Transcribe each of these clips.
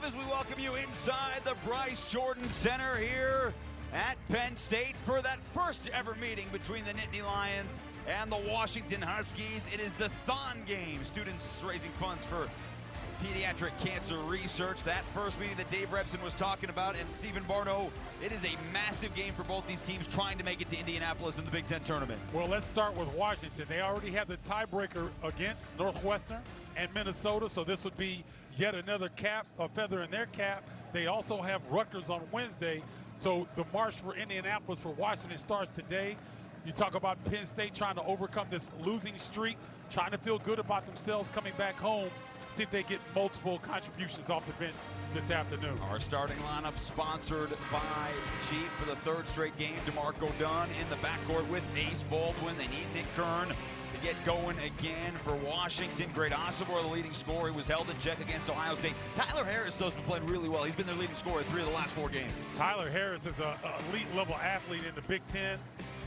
live as we welcome you inside the Bryce Jordan Center here at Penn State for that first ever meeting between the Nittany Lions and the Washington Huskies. It is the Thon game. Students raising funds for pediatric cancer research. That first meeting that Dave Revson was talking about, and Stephen Barno, it is a massive game for both these teams trying to make it to Indianapolis in the Big Ten tournament. Well, let's start with Washington. They already have the tiebreaker against Northwestern and Minnesota, so this would be yet another feather in their cap. They also have Rutgers on Wednesday, so the march for Indianapolis for Washington starts today. You talk about Penn State trying to overcome this losing streak, trying to feel good about themselves coming back home, see if they get multiple contributions off the bench this afternoon. Our starting lineup sponsored by Chief for the third straight game. DeMarco Dunn in the backcourt with Ace Baldwin. They need Nick Kern to get going again for Washington. Great Osobor, the leading scorer. He was held in check against Ohio State. Tyler Harris, though, has been playing really well. He's been their leading scorer in 3 of the last 4 games. Tyler Harris is an elite-level athlete in the Big Ten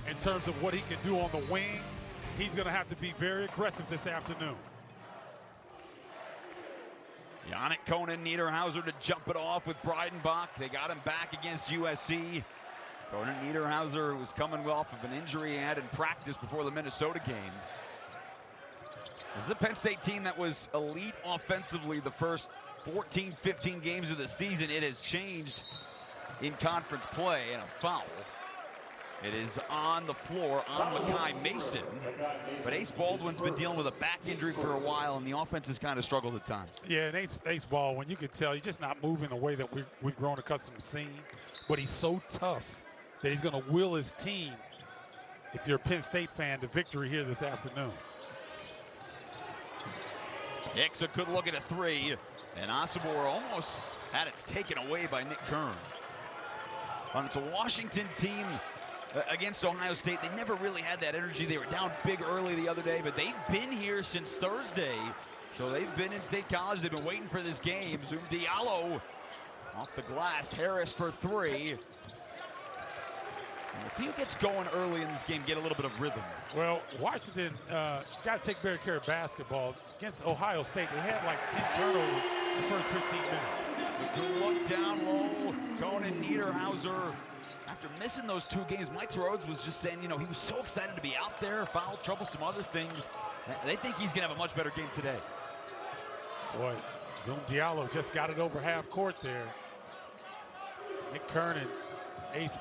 in terms of what he can do on the wing. He's going to have to be very aggressive this afternoon. Yannick Conan Niederhauser to jump it off with Breidenbach. They got him back against USC. Conan Niederhauser was coming off of an injury he had in practice before the Minnesota game. This is a Penn State team that was elite offensively the first 14, 15 games of the season. It has changed in conference play, and a foul. It is on the floor on Makai Mason. But Ace Baldwin's been dealing with a back injury for a while, and the offense has kind of struggled at times. Yeah, and Ace Baldwin, you can tell he's just not moving the way that we've grown accustomed to seeing. But he's so tough that he's going to will his team, if you're a Penn State fan, to victory here this afternoon. Hicks a good look at a 3, and Osobor almost had it taken away by Nick Kern. And it's a Washington team against Ohio State. They never really had that energy. They were down big early the other day, but they've been here since Thursday. So they've been in State College. They've been waiting for this game. Zoom Diallo off the glass. Harris for 3. And we'll see who gets going early in this game, get a little bit of rhythm. Well, Washington got to take better care of basketball. Against Ohio State, they had like 10 turnovers in the first 15 minutes. It's a good look down low. Conan Niederhauser. After missing those 2 games, Mike Rhodes was just saying, you know, he was so excited to be out there, foul trouble, some other things. They think he's going to have a much better game today. Boy, Zoom Diallo just got it over half court there. Nick Kern and Ace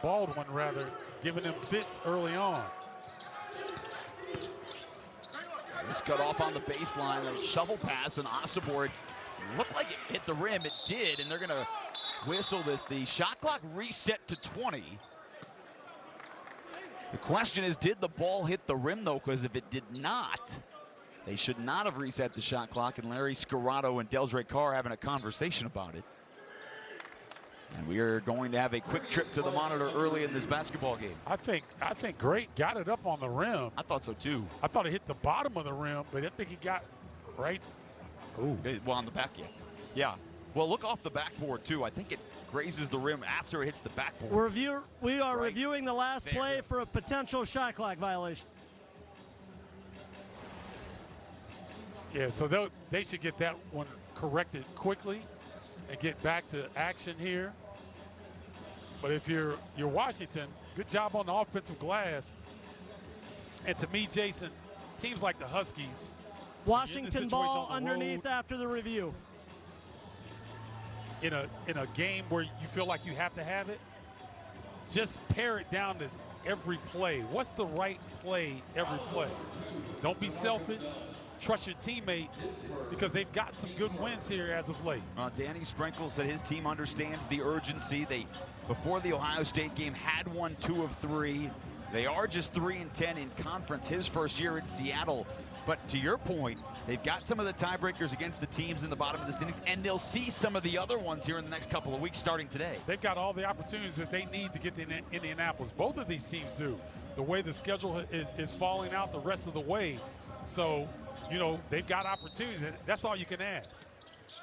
Baldwin, rather, giving them fits early on. This cut off on the baseline, a shovel pass, and Osobor looked like it hit the rim. It did, and they're going to whistle this. The shot clock reset to 20. The question is, did the ball hit the rim, though? Because if it did not, they should not have reset the shot clock. And Larry Scarato and Deldre Carr having a conversation about it. And we are going to have a quick trip to the monitor early in this basketball game. I think Great got it up on the rim. I thought so too. I thought it hit the bottom of the rim, but I think he got right. Ooh. Well, on the back, yeah. Yeah. Well, look off the backboard too. I think it grazes the rim after it hits the backboard. We are reviewing the last play for a potential shot clock violation. Yeah, so they should get that one corrected quickly and get back to action here. But if you're Washington, good job on the offensive glass. And to me, Jason, teams like the Huskies, Washington ball underneath after the review. In a game where you feel like you have to have it, just pare it down to every play. What's the right play every play? Don't be selfish. Trust your teammates, because they've got some good wins here as of late. Danny Sprinkle said his team understands the urgency. They, before the Ohio State game, had won 2 of 3. They are just 3-10 in conference his first year in Seattle. But to your point, they've got some of the tiebreakers against the teams in the bottom of the standings, and they'll see some of the other ones here in the next couple of weeks starting today. They've got all the opportunities that they need to get to Indianapolis. Both of these teams do. The way the schedule is falling out the rest of the way. So, you know, they've got opportunities, and that's all you can ask.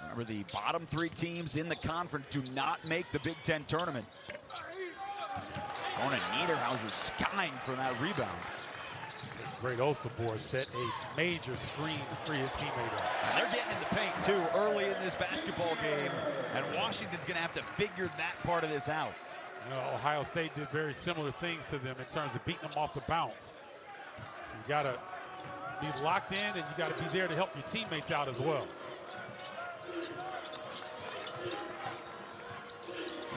Remember, the bottom 3 teams in the conference do not make the Big Ten tournament. Conan Niederhauser skying for that rebound. Great Osabor set a major screen to free his teammate up. And they're getting in the paint too early in this basketball game, and Washington's going to have to figure that part of this out. You know, Ohio State did very similar things to them in terms of beating them off the bounce. So you got to be locked in, and you got to be there to help your teammates out as well.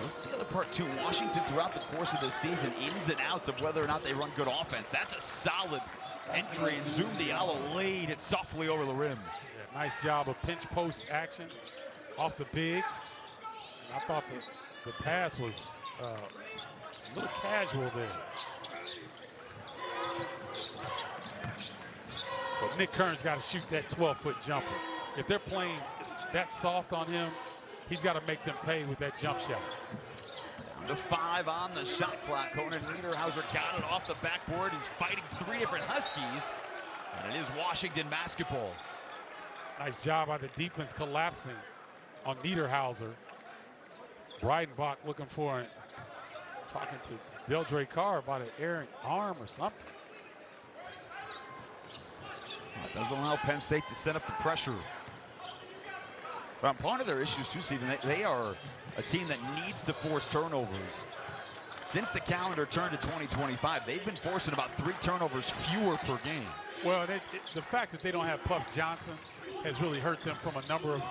This is the other part too. Washington throughout the course of the season, ins and outs of whether or not they run good offense. That's a solid entry, and Zoom Diallo laid it softly over the rim. Yeah, nice job of pinch post action off the big. And I thought the pass was a little casual there. But Nick Kern's got to shoot that 12-foot jumper. If they're playing that soft on him, he's got to make them pay with that jump shot. The 5 on the shot clock. Conan Niederhauser got it off the backboard. He's fighting 3 different Huskies, and it is Washington basketball. Nice job by the defense collapsing on Niederhauser. Breidenbach looking for it, talking to Deldre Carr about an errant arm or something. That doesn't allow Penn State to set up the pressure. But part of their issues too, Stephen, they are a team that needs to force turnovers. Since the calendar turned to 2025, they've been forcing about 3 turnovers fewer per game. Well, the fact that they don't have Puff Johnson has really hurt them from a number of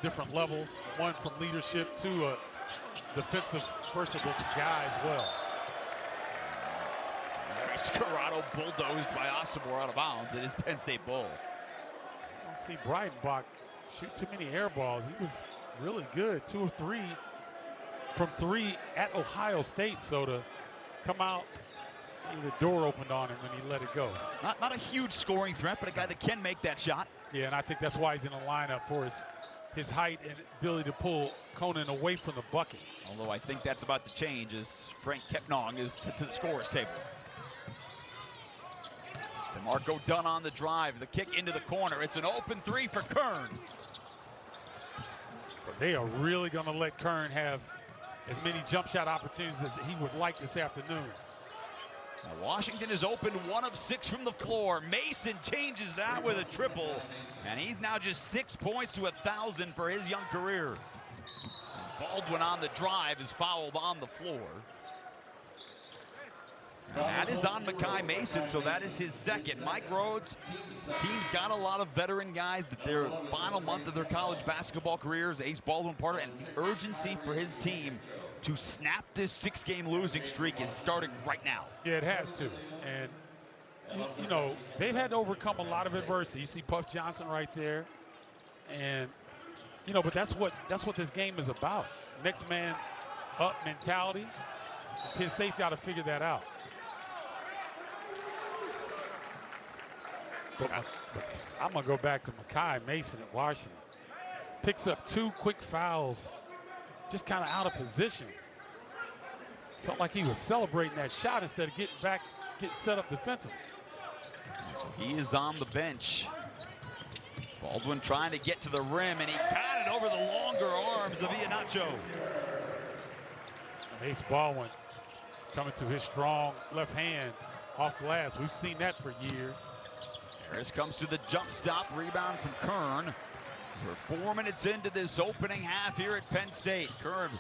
different levels. One from leadership, 2 a defensive versatile guy as well. Scarrato bulldozed by Osibor out of bounds. It is Penn State ball. I don't see Breidenbach shoot too many air balls. He was really good, 2 of 3 from 3 at Ohio State. So to come out, the door opened on him when he let it go. Not a huge scoring threat, but a guy that can make that shot. Yeah, and I think that's why he's in the lineup, for his height and ability to pull Conan away from the bucket. Although I think that's about to change as Frank Kepnong is to the scorer's table. DeMarco Dunn on the drive, the kick into the corner. It's an open 3 for Kern. But they are really going to let Kern have as many jump shot opportunities as he would like this afternoon. Now Washington is open 1 of 6 from the floor. Mason changes that with a triple, and he's now just 6 points to 1,000 for his young career. Baldwin on the drive is fouled on the floor. And that is on Makai Mason, so that is his second. Mike Rhodes, his team's got a lot of veteran guys that their final month of their college basketball careers, Ace Baldwin part of it, and the urgency for his team to snap this 6-game losing streak is starting right now. Yeah, it has to. And, you know, they've had to overcome a lot of adversity. You see Puff Johnson right there. And, you know, but that's what this game is about. Next man up mentality. Penn State's got to figure that out. But I'm going to go back to Makai Mason at Washington. Picks up 2 quick fouls, just kind of out of position. Felt like he was celebrating that shot instead of getting set up defensively. So he is on the bench. Baldwin trying to get to the rim, and he got it over the longer arms of Iheanacho. Ace Baldwin coming to his strong left hand off glass. We've seen that for years. Harris comes to the jump stop, rebound from Kern. We're 4 minutes into this opening half here at Penn State. Kern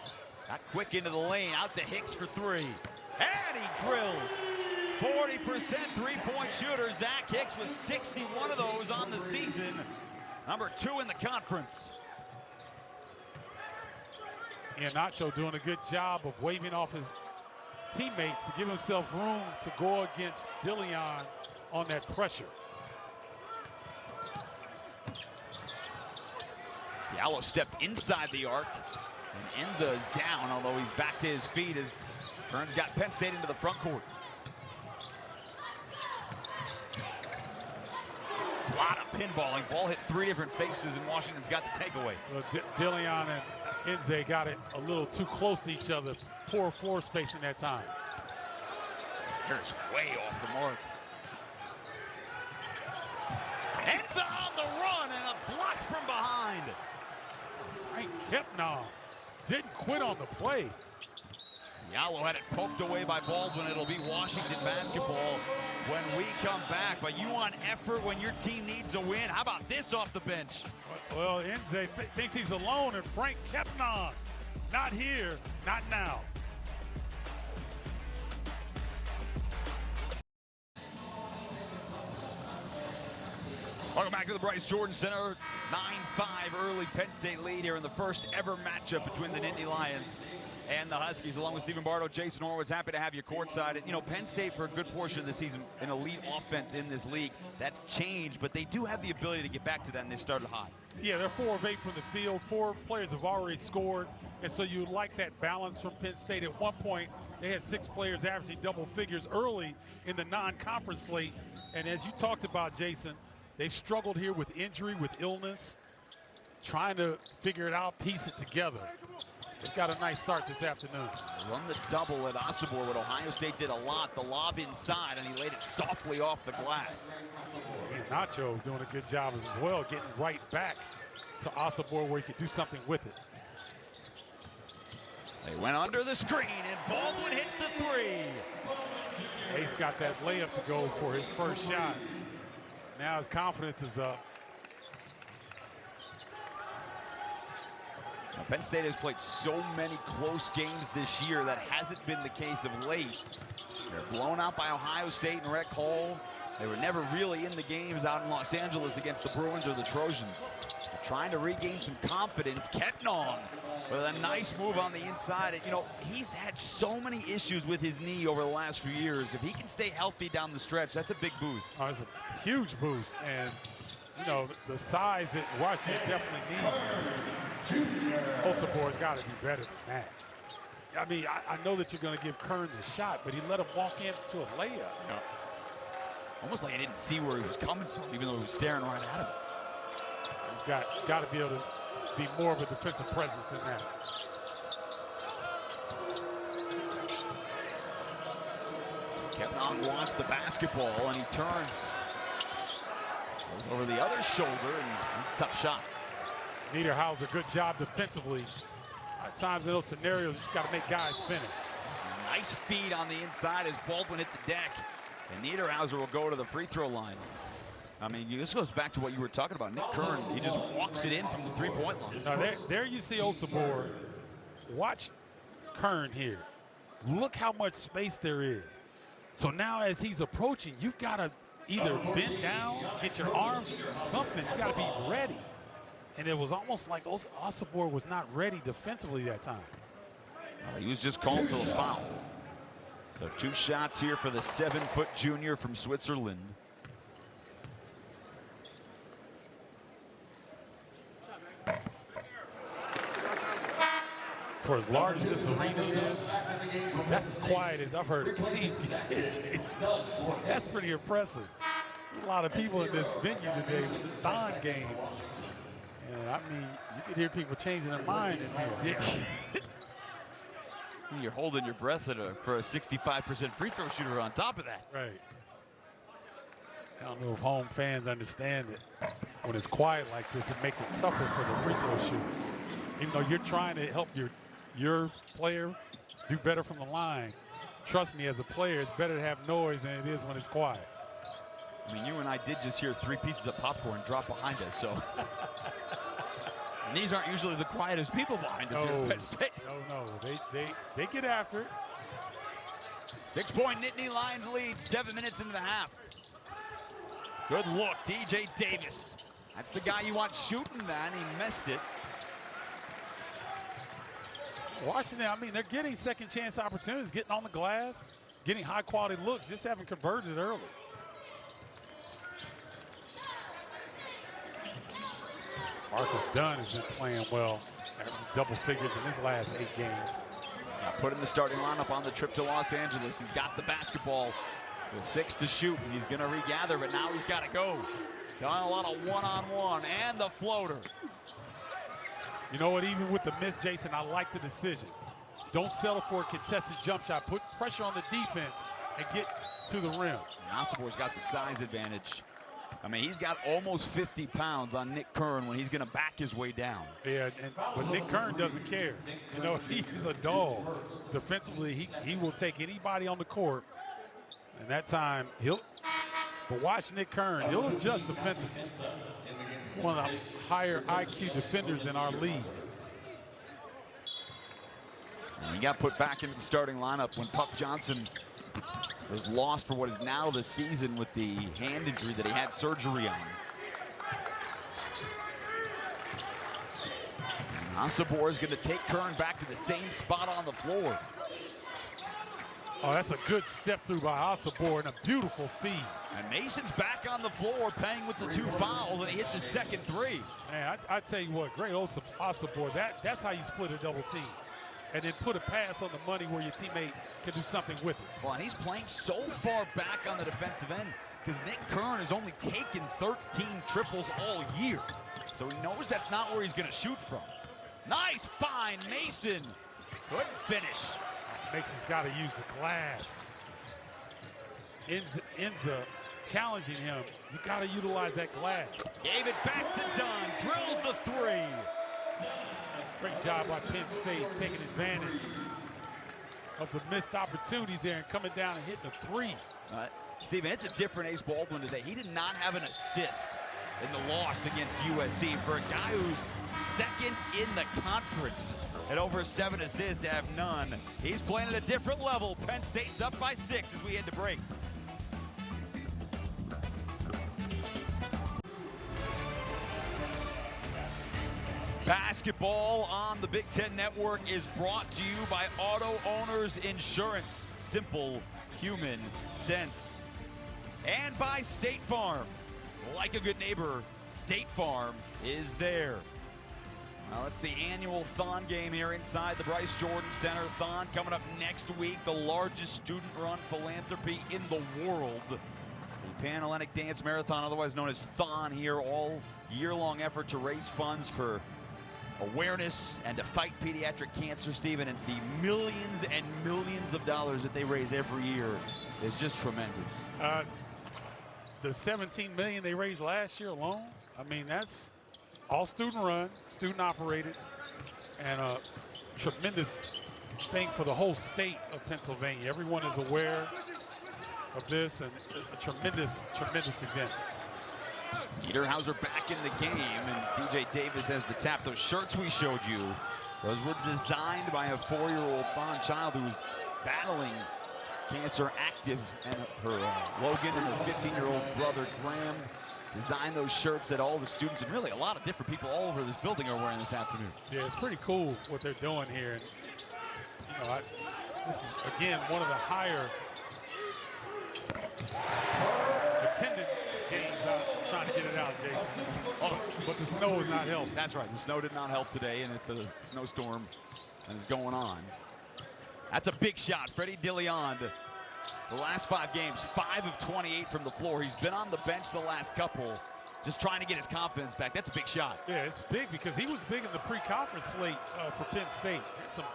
got quick into the lane, out to Hicks for 3. And he drills. 40% three-point shooter. Zach Hicks with 61 of those on the season. Number 2 in the conference. Iheanacho doing a good job of waving off his teammates to give himself room to go against Dillion on that pressure. Diallo stepped inside the arc, and Enza is down, although he's back to his feet as Kern's got Penn State into the front court. A lot of pinballing. Ball hit 3 different faces, and Washington's got the takeaway. Well, Dillion and Enza got it a little too close to each other. Poor floor spacing that time. Here's way off the mark. Enza on the run, and a block from behind. Frank Kepnong didn't quit on the play. Yalo had it poked away by Baldwin. It'll be Washington basketball when we come back. But you want effort when your team needs a win. How about this off the bench? Well, Enze thinks he's alone, and Frank kept on. Not here, not now. Welcome back to the Bryce Jordan Center. 9-5 early Penn State lead here in the first ever matchup between the Nittany Lions and the Huskies. Along with Stephen Bardo, Jason Horowitz, happy to have you courtside. You know, Penn State for a good portion of the season, an elite offense in this league. That's changed, but they do have the ability to get back to that, and they started hot. Yeah, they're 4 of 8 from the field. 4 players have already scored, and so you like that balance from Penn State. At one point, they had 6 players averaging double figures early in the non-conference slate. And as you talked about, Jason, they've struggled here with injury, with illness, trying to figure it out, piece it together. They've got a nice start this afternoon. Run the double at Osibor, what Ohio State did a lot. The lob inside, and he laid it softly off the glass. And Nacho doing a good job as well, getting right back to Osibor where he could do something with it. They went under the screen, and Baldwin hits the 3. Ace got that layup to go for his first shot. Now his confidence is up. Now, Penn State has played so many close games this year. That hasn't been the case of late. They're blown out by Ohio State and Rec Hall. They were never really in the games out in Los Angeles against the Bruins or the Trojans. They're trying to regain some confidence. Ketnon with a nice move on the inside. And, you know, he's had so many issues with his knee over the last few years. If he can stay healthy down the stretch, that's a big boost. Oh, it's a huge boost. And, you know, the size that Washington definitely needs. Osibor's got to do better than that. I mean, I know that you're going to give Kern the shot, but he let him walk into a layup. Yeah. Almost like he didn't see where he was coming from, even though he was staring right at him. He's got to be able to be more of a defensive presence than that. Ketnon wants the basketball, and he turns over the other shoulder, and it's a tough shot. Niederhauser, good job defensively. At times in those scenarios, you just got to make guys finish. Nice feed on the inside as Baldwin hit the deck. And Niederhauser will go to the free throw line. I mean, this goes back to what you were talking about. Nick Kern, he just walks it in from the three-point line. Now there you see Osibor. Watch Kern here. Look how much space there is. So now as he's approaching, you've got to either bend down, get your arms, something. You got to be ready. And it was almost like Osibor was not ready defensively that time. Well, he was just called for the foul. So 2 shots here for the 7-foot junior from Switzerland. For as large as this arena is, that's as quiet as I've heard it. That's pretty impressive. A lot of people in this venue today for the Don game. And I mean, you could hear people changing their mind in here. You're holding your breath for a 65% free throw shooter on top of that. Right. I don't know if home fans understand it. When it's quiet like this, it makes it tougher for the free throw shooter. Even though you're trying to help your player do better from the line, trust me, as a player, it's better to have noise than it is when it's quiet. I mean, you and I did just hear 3 pieces of popcorn drop behind us, so. And these aren't usually the quietest people behind us here at Penn State. No, they get after it. 6-point Nittany Lions lead, 7 minutes into the half. Good look, DJ Davis. That's the guy you want shooting that, and he missed it. Washington, I mean, they're getting second chance opportunities, getting on the glass, getting high quality looks, just haven't converted early. Marco Dunn has been playing well, averaging double figures in his last 8 games. Now put in the starting lineup on the trip to Los Angeles. He's got the basketball with 6 to shoot. He's gonna regather, but now he's gotta go. Done a lot of one-on-one and the floater. You know what, even with the miss, Jason, I like the decision. Don't settle for a contested jump shot. Put pressure on the defense and get to the rim. And Osibor's got the size advantage. I mean, he's got almost 50 pounds on Nick Kern when he's going to back his way down. Yeah, but Nick Kern doesn't care. You know, he's a dog. Defensively, he will take anybody on the court. And that time, but watch Nick Kern. He'll adjust defensively. One of the higher IQ defenders in our league. And he got put back into the starting lineup when Puck Johnson was lost for what is now the season with the hand injury that he had surgery on. Asabor is going to take Kern back to the same spot on the floor. Oh, that's a good step through by Asabor and a beautiful feed. And Mason's back on the floor paying with the 2 fouls, and he hits his second 3. Man, I tell you what, great old Asabor. That's how you split a double team. And then put a pass on the money where your teammate can do something with it. Well, and he's playing so far back on the defensive end because Nick Kern has only taken 13 triples all year. So he knows that's not where he's going to shoot from. Nice find, Mason. Couldn't finish. Mason's got to use the glass. Enza challenging him. You got to utilize that glass. Gave it back to Dunn. Drills the 3. Great job by Penn State taking advantage of the missed opportunity there and coming down and hitting a 3. Steven, it's a different Ace Baldwin today. He did not have an assist in the loss against USC. For a guy who's second in the conference at over 7 assists to have none, he's playing at a different level. Penn State's up by 6 as we head to break. Basketball on the Big Ten Network is brought to you by Auto Owners Insurance. Simple human sense. And by State Farm. Like a good neighbor, State Farm is there. Well, it's the annual Thon game here inside the Bryce Jordan Center. Thon coming up next week, the largest student-run philanthropy in the world. The Pan-Hellenic Dance Marathon, otherwise known as Thon, here all year-long effort to raise funds for awareness and to fight pediatric cancer, Stephen, and the millions and millions of dollars that they raise every year is just tremendous. The $17 million they raised last year alone, I mean, that's all student run, student operated, and a tremendous thing for the whole state of Pennsylvania. Everyone is aware of this, and a tremendous, tremendous event. Niederhauser back in the game, and DJ Davis has the tap. Those shirts we showed you, those were designed by a 4-year-old Thon child who was battling cancer active, and her Logan and her 15-year-old brother Graham designed those shirts that all the students and really a lot of different people all over this building are wearing this afternoon. Yeah, it's pretty cool what they're doing here. And, you know, this is, again, one of the higher attendance games. I'm trying to get it out, Jason. Oh, but the snow is not helping. That's right. The snow did not help today, and it's a snowstorm and it's going on. That's a big shot. Freddie Diliand, the last 5 games, 5 of 28 from the floor. He's been on the bench the last couple, just trying to get his confidence back. That's a big shot. Yeah, it's big because he was big in the pre-conference slate for Penn State. Had some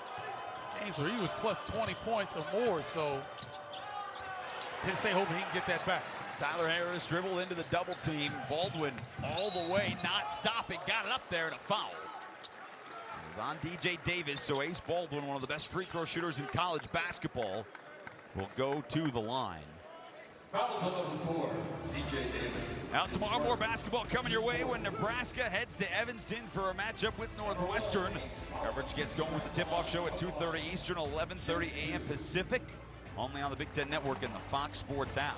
games where he was plus 20 points or more, so Penn State hoping he can get that back. Tyler Harris dribbled into the double team. Baldwin all the way, not stopping, got it up there and a foul. It was on DJ Davis, so Ace Baldwin, one of the best free throw shooters in college basketball, will go to the line. DJ Davis. Now tomorrow, more basketball coming your way when Nebraska heads to Evanston for a matchup with Northwestern. Coverage gets going with the tip-off show at 2:30 Eastern, 11:30 a.m. Pacific, only on the Big Ten Network and the Fox Sports app.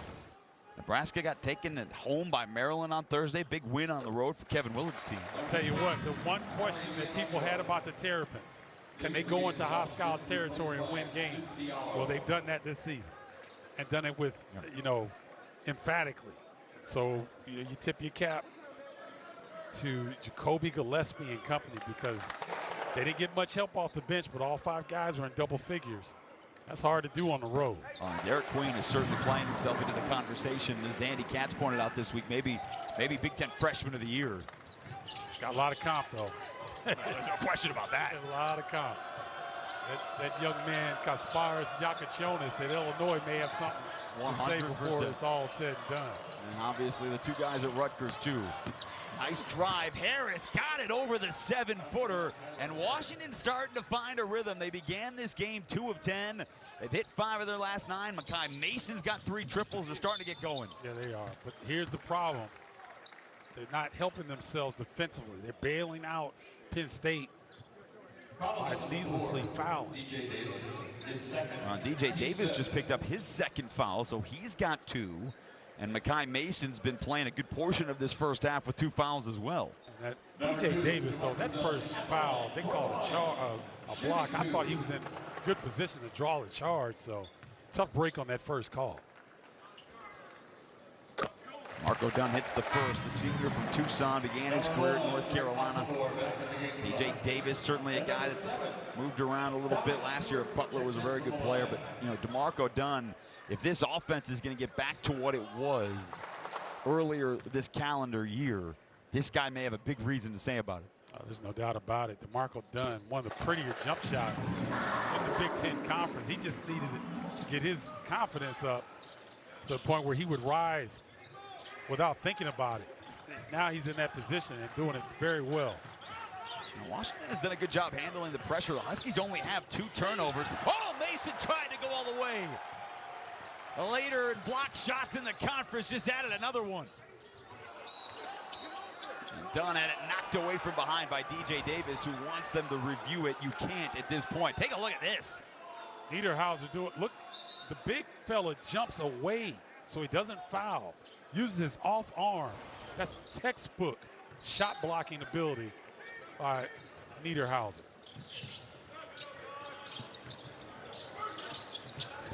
Nebraska got taken at home by Maryland on Thursday. Big win on the road for Kevin Willard's team. I'll tell you what, the one question that people had about the Terrapins, can they go into hostile territory and win games? Well, they've done that this season and done it with, you know, emphatically. So you tip your cap to Jacoby Gillespie and company because they didn't get much help off the bench, but all 5 guys were in double figures. That's hard to do on the road. Derek Queen is certainly playing himself into the conversation. As Andy Katz pointed out this week, maybe Big Ten Freshman of the Year. Got a lot of comp, though. There's no question about that. A lot of comp. That young man, Kasparis Yakachonis at Illinois, may have something to say before it's all said and done. And obviously the two guys at Rutgers too. Nice drive. Harris got it over the 7-footer, and Washington starting to find a rhythm. They began this game 2 of 10. They've hit 5 of their last 9. Makai Mason's got 3 triples. They're starting to get going. Yeah, they are. But here's the problem. They're not helping themselves defensively. They're bailing out Penn State by needlessly fouling. DJ Davis just picked up his 2nd foul, so he's got 2. And Makai Mason's been playing a good portion of this first half with 2 fouls as well. And that DJ Davis, though, that first foul, they called a block. I thought he was in good position to draw the charge, so tough break on that first call. Marco Dunn hits the first. The senior from Tucson began his career at North Carolina. DJ Davis, certainly a guy that's moved around a little bit. Last year, Butler was a very good player, but DeMarco Dunn, if this offense is going to get back to what it was earlier this calendar year, this guy may have a big reason to say about it. There's no doubt about it. DeMarco Dunn, one of the prettier jump shots in the Big Ten Conference. He just needed to get his confidence up to the point where he would rise without thinking about it. Now he's in that position and doing it very well. Washington has done a good job handling the pressure. The Huskies only have 2 turnovers. Oh, Mason tried to go all the way. The leader in block shots in the conference just added another one. And Dunn had it knocked away from behind by DJ Davis, who wants them to review it. You can't at this point. Take a look at this. Niederhauser do it. Look, the big fella jumps away so he doesn't foul. Uses his off arm. That's textbook shot blocking ability by Niederhauser.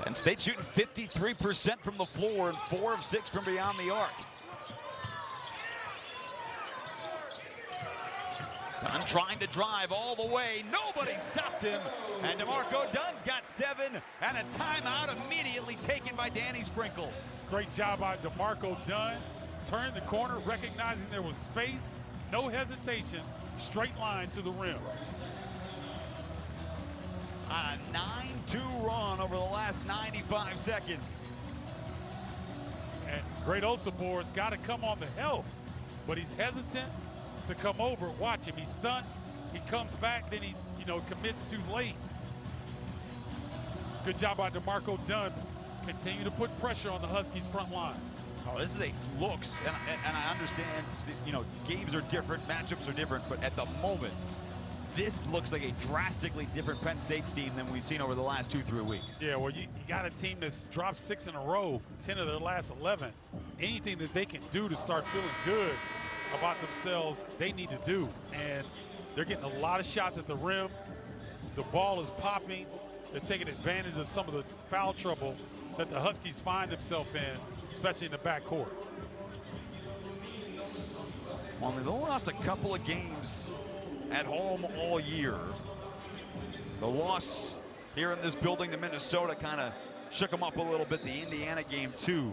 Penn State shooting 53% from the floor and 4 of 6 from beyond the arc. Dunn trying to drive all the way. Nobody stopped him. And DeMarco Dunn's got 7, and a timeout immediately taken by Danny Sprinkle. Great job by DeMarco Dunn. Turned the corner, recognizing there was space. No hesitation. Straight line to the rim. A 9-2 run over the last 95 seconds. And Great Osabor's got to come on the help, but he's hesitant to come over. Watch him. He stunts. He comes back. Then he, commits too late. Good job by DeMarco Dunn. Continue to put pressure on the Huskies' front line. Oh, this is a looks, and I understand, games are different, matchups are different, but at the moment, this looks like a drastically different Penn State team than we've seen over the last 2-3 weeks. Yeah, well, you got a team that's dropped 6 in a row, 10 of their last 11. Anything that they can do to start feeling good about themselves, they need to do. And they're getting a lot of shots at the rim. The ball is popping. They're taking advantage of some of the foul trouble that the Huskies find themselves in, especially in the backcourt. Well, they lost a couple of games at home all year. The loss here in this building to Minnesota kind of shook them up a little bit. The Indiana game too.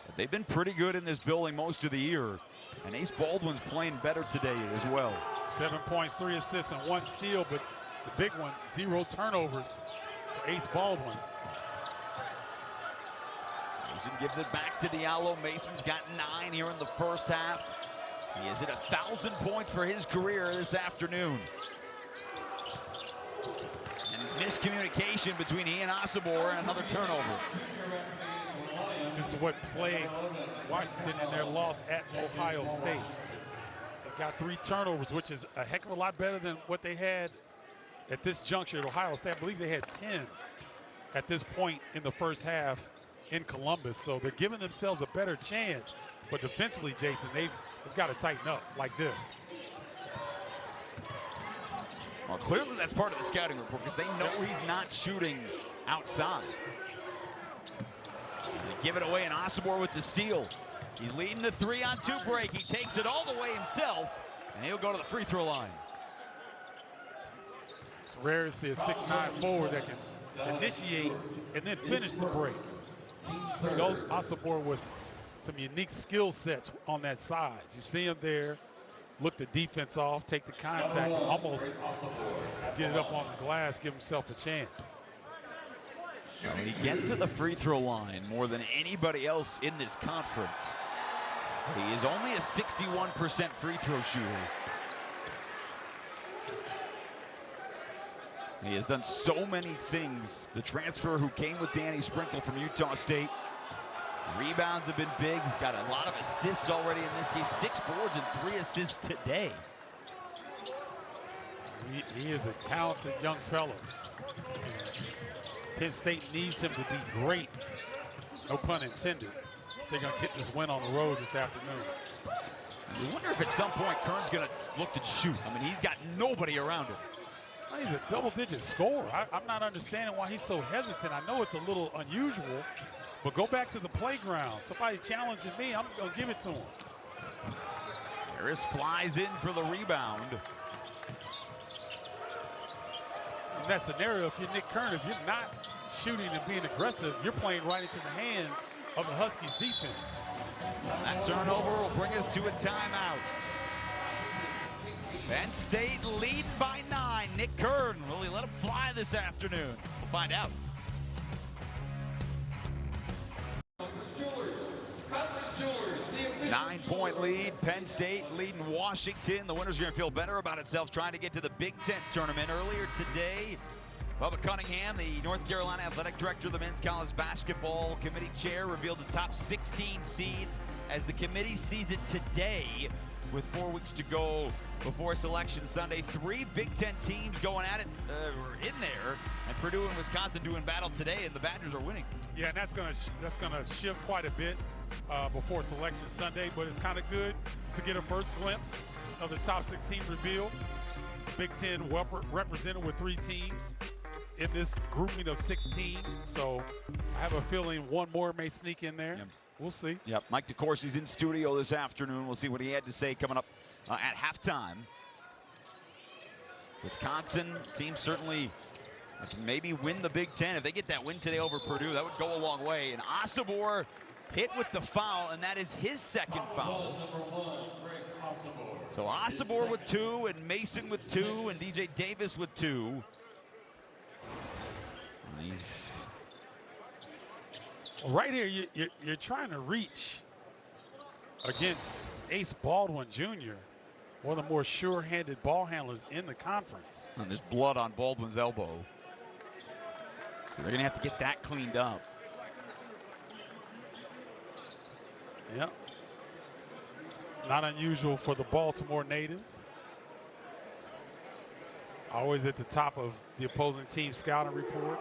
But they've been pretty good in this building most of the year. And Ace Baldwin's playing better today as well. 7 points, 3 assists, and 1 steal, but the big one, 0 turnovers for Ace Baldwin. Mason gives it back to Diallo. Mason's got 9 here in the first half. He is at 1,000 points for his career this afternoon. And miscommunication between he and Osobor, and another turnover. This is what plagued Washington in their loss at Ohio State. They got 3 turnovers, which is a heck of a lot better than what they had at this juncture at Ohio State. I believe they had 10 at this point in the first half in Columbus. So they're giving themselves a better chance. But defensively, Jason, they've got to tighten up like this. Well, clearly that's part of the scouting report because they know he's not shooting outside. They give it away, and Osobor with the steal. He's leading the 3-on-2 break. He takes it all the way himself, and he'll go to the free throw line. It's rare to see a 6'9" forward that can initiate and then finish the break. Osobor with some unique skill sets on that size. You see him there, look the defense off, take the contact, and almost get it up on the glass, give himself a chance. Well, he gets to the free throw line more than anybody else in this conference. He is only a 61% free throw shooter. He has done so many things. The transfer who came with Danny Sprinkle from Utah State. Rebounds have been big. He's got a lot of assists already in this game. 6 boards and 3 assists today. He is a talented young fellow. Penn State needs him to be great, no pun intended. They're going to get this win on the road this afternoon. I wonder if at some point Kern's going to look to shoot. I mean, he's got nobody around him. He's a double-digit scorer. I'm not understanding why he's so hesitant. I know it's a little unusual, but go back to the playground. Somebody challenging me, I'm going to give it to him. Harris flies in for the rebound. In that scenario, if you're Nick Kern, if you're not shooting and being aggressive, you're playing right into the hands of the Huskies defense. That turnover will bring us to a timeout. Penn State leading by 9. Nick Kern, will he let him fly this afternoon? We'll find out. 9-point lead, Penn State leading Washington. The winner's gonna feel better about itself trying to get to the Big Ten tournament. Earlier today, Bubba Cunningham, the North Carolina athletic director of the men's college basketball committee chair, revealed the top 16 seeds as the committee sees it today with 4 weeks to go before Selection Sunday. 3 Big Ten teams going at it, were in there, and Purdue and Wisconsin doing battle today, and the Badgers are winning. Yeah, and that's gonna shift quite a bit before Selection Sunday, but it's kind of good to get a first glimpse of the top 16 revealed. Big Ten represented with 3 teams in this grouping of 16, so I have a feeling one more may sneak in there. Yep. We'll see. Yep, Mike DeCourcy's in studio this afternoon. We'll see what he had to say coming up at halftime. Wisconsin team certainly can maybe win the Big Ten. If they get that win today over Purdue, that would go a long way. And Osobor hit with the foul, and that is his second foul. So Osobor with 2, and Mason with 2, and DJ Davis with 2. And he's right here, you're trying to reach against Ace Baldwin Jr., one of the more sure-handed ball handlers in the conference. And there's blood on Baldwin's elbow. So they're gonna have to get that cleaned up. Yep. Not unusual for the Baltimore native. Always at the top of the opposing team scouting report.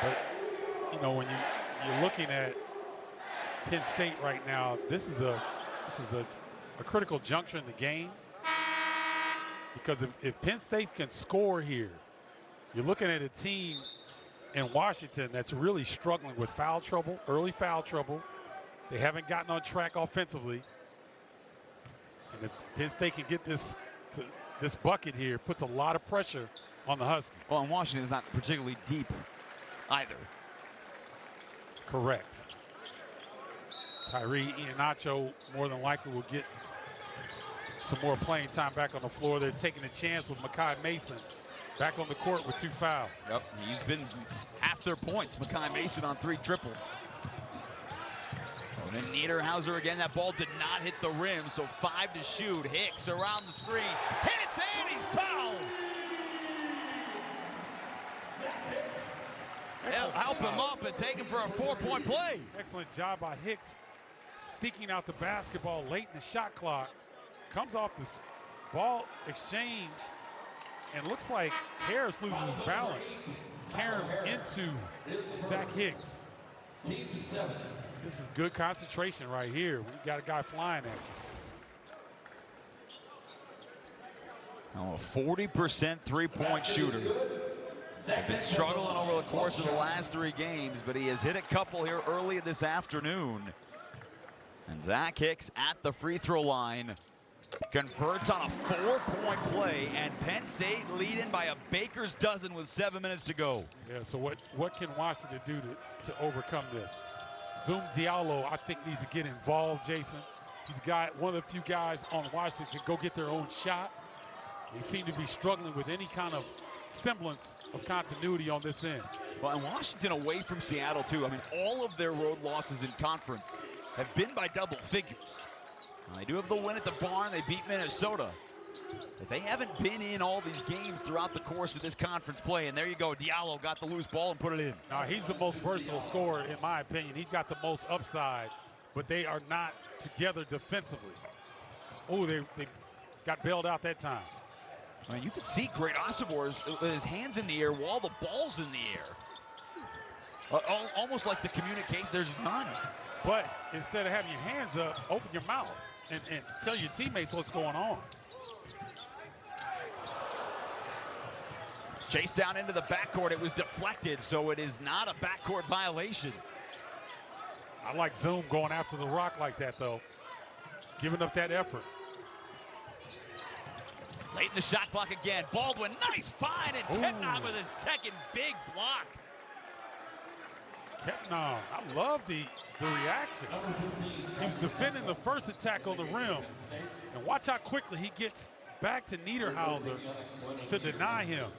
But, you know, when you're looking at Penn State right now, this is a critical juncture in the game. Because if Penn State can score here, you're looking at a team in Washington that's really struggling with foul trouble, early foul trouble. They haven't gotten on track offensively. And if Penn State can get this bucket here, puts a lot of pressure on the Huskies. Well, and Washington's not particularly deep either. Correct. Tyree Iheanacho more than likely will get some more playing time back on the floor. They're taking a chance with Makai Mason back on the court with 2 fouls. Yep, he's been half their points. Makai Mason on 3 triples. And then Niederhauser again. That ball did not hit the rim, so 5 to shoot. Hicks around the screen. Hits and he's fouled. They'll help him up and take him for a 4-point play. Excellent job by Hicks seeking out the basketball late in the shot clock. Comes off the ball exchange and looks like Harris loses his balance. Caroms into Zach Hicks. This is good concentration right here. We got a guy flying at you. Oh, a 40% 3-point shooter. They've been struggling over the course of the last 3 games, but he has hit a couple here early this afternoon. And Zach Hicks at the free throw line converts on a 4-point play, and Penn State leading by a baker's dozen with 7 minutes to go. Yeah, so what can Washington do to overcome this? Zoom Diallo, I think, needs to get involved, Jason. He's got one of the few guys on Washington to go get their own shot. They seem to be struggling with any kind of semblance of continuity on this end. Well, and Washington away from Seattle, too. I mean, all of their road losses in conference have been by double figures. Now, they do have the win at the barn. They beat Minnesota. But they haven't been in all these games throughout the course of this conference play. And there you go. Diallo got the loose ball and put it in. Now, he's the most versatile scorer, in my opinion. He's got the most upside, but they are not together defensively. Oh, they got bailed out that time. I mean, you can see great Osobor with his hands in the air while the ball's in the air. Almost like the communicate, there's none. But instead of having your hands up, open your mouth and tell your teammates what's going on. It's chased down into the backcourt. It was deflected, so it is not a backcourt violation. I like Zoom going after the rock like that, though. Giving up that effort. Late in the shot clock again. Baldwin, nice find, and Ketnon with his second big block. Ketnon, I love the reaction. He was defending the first attack on the rim. And watch how quickly he gets back to Niederhauser to deny him.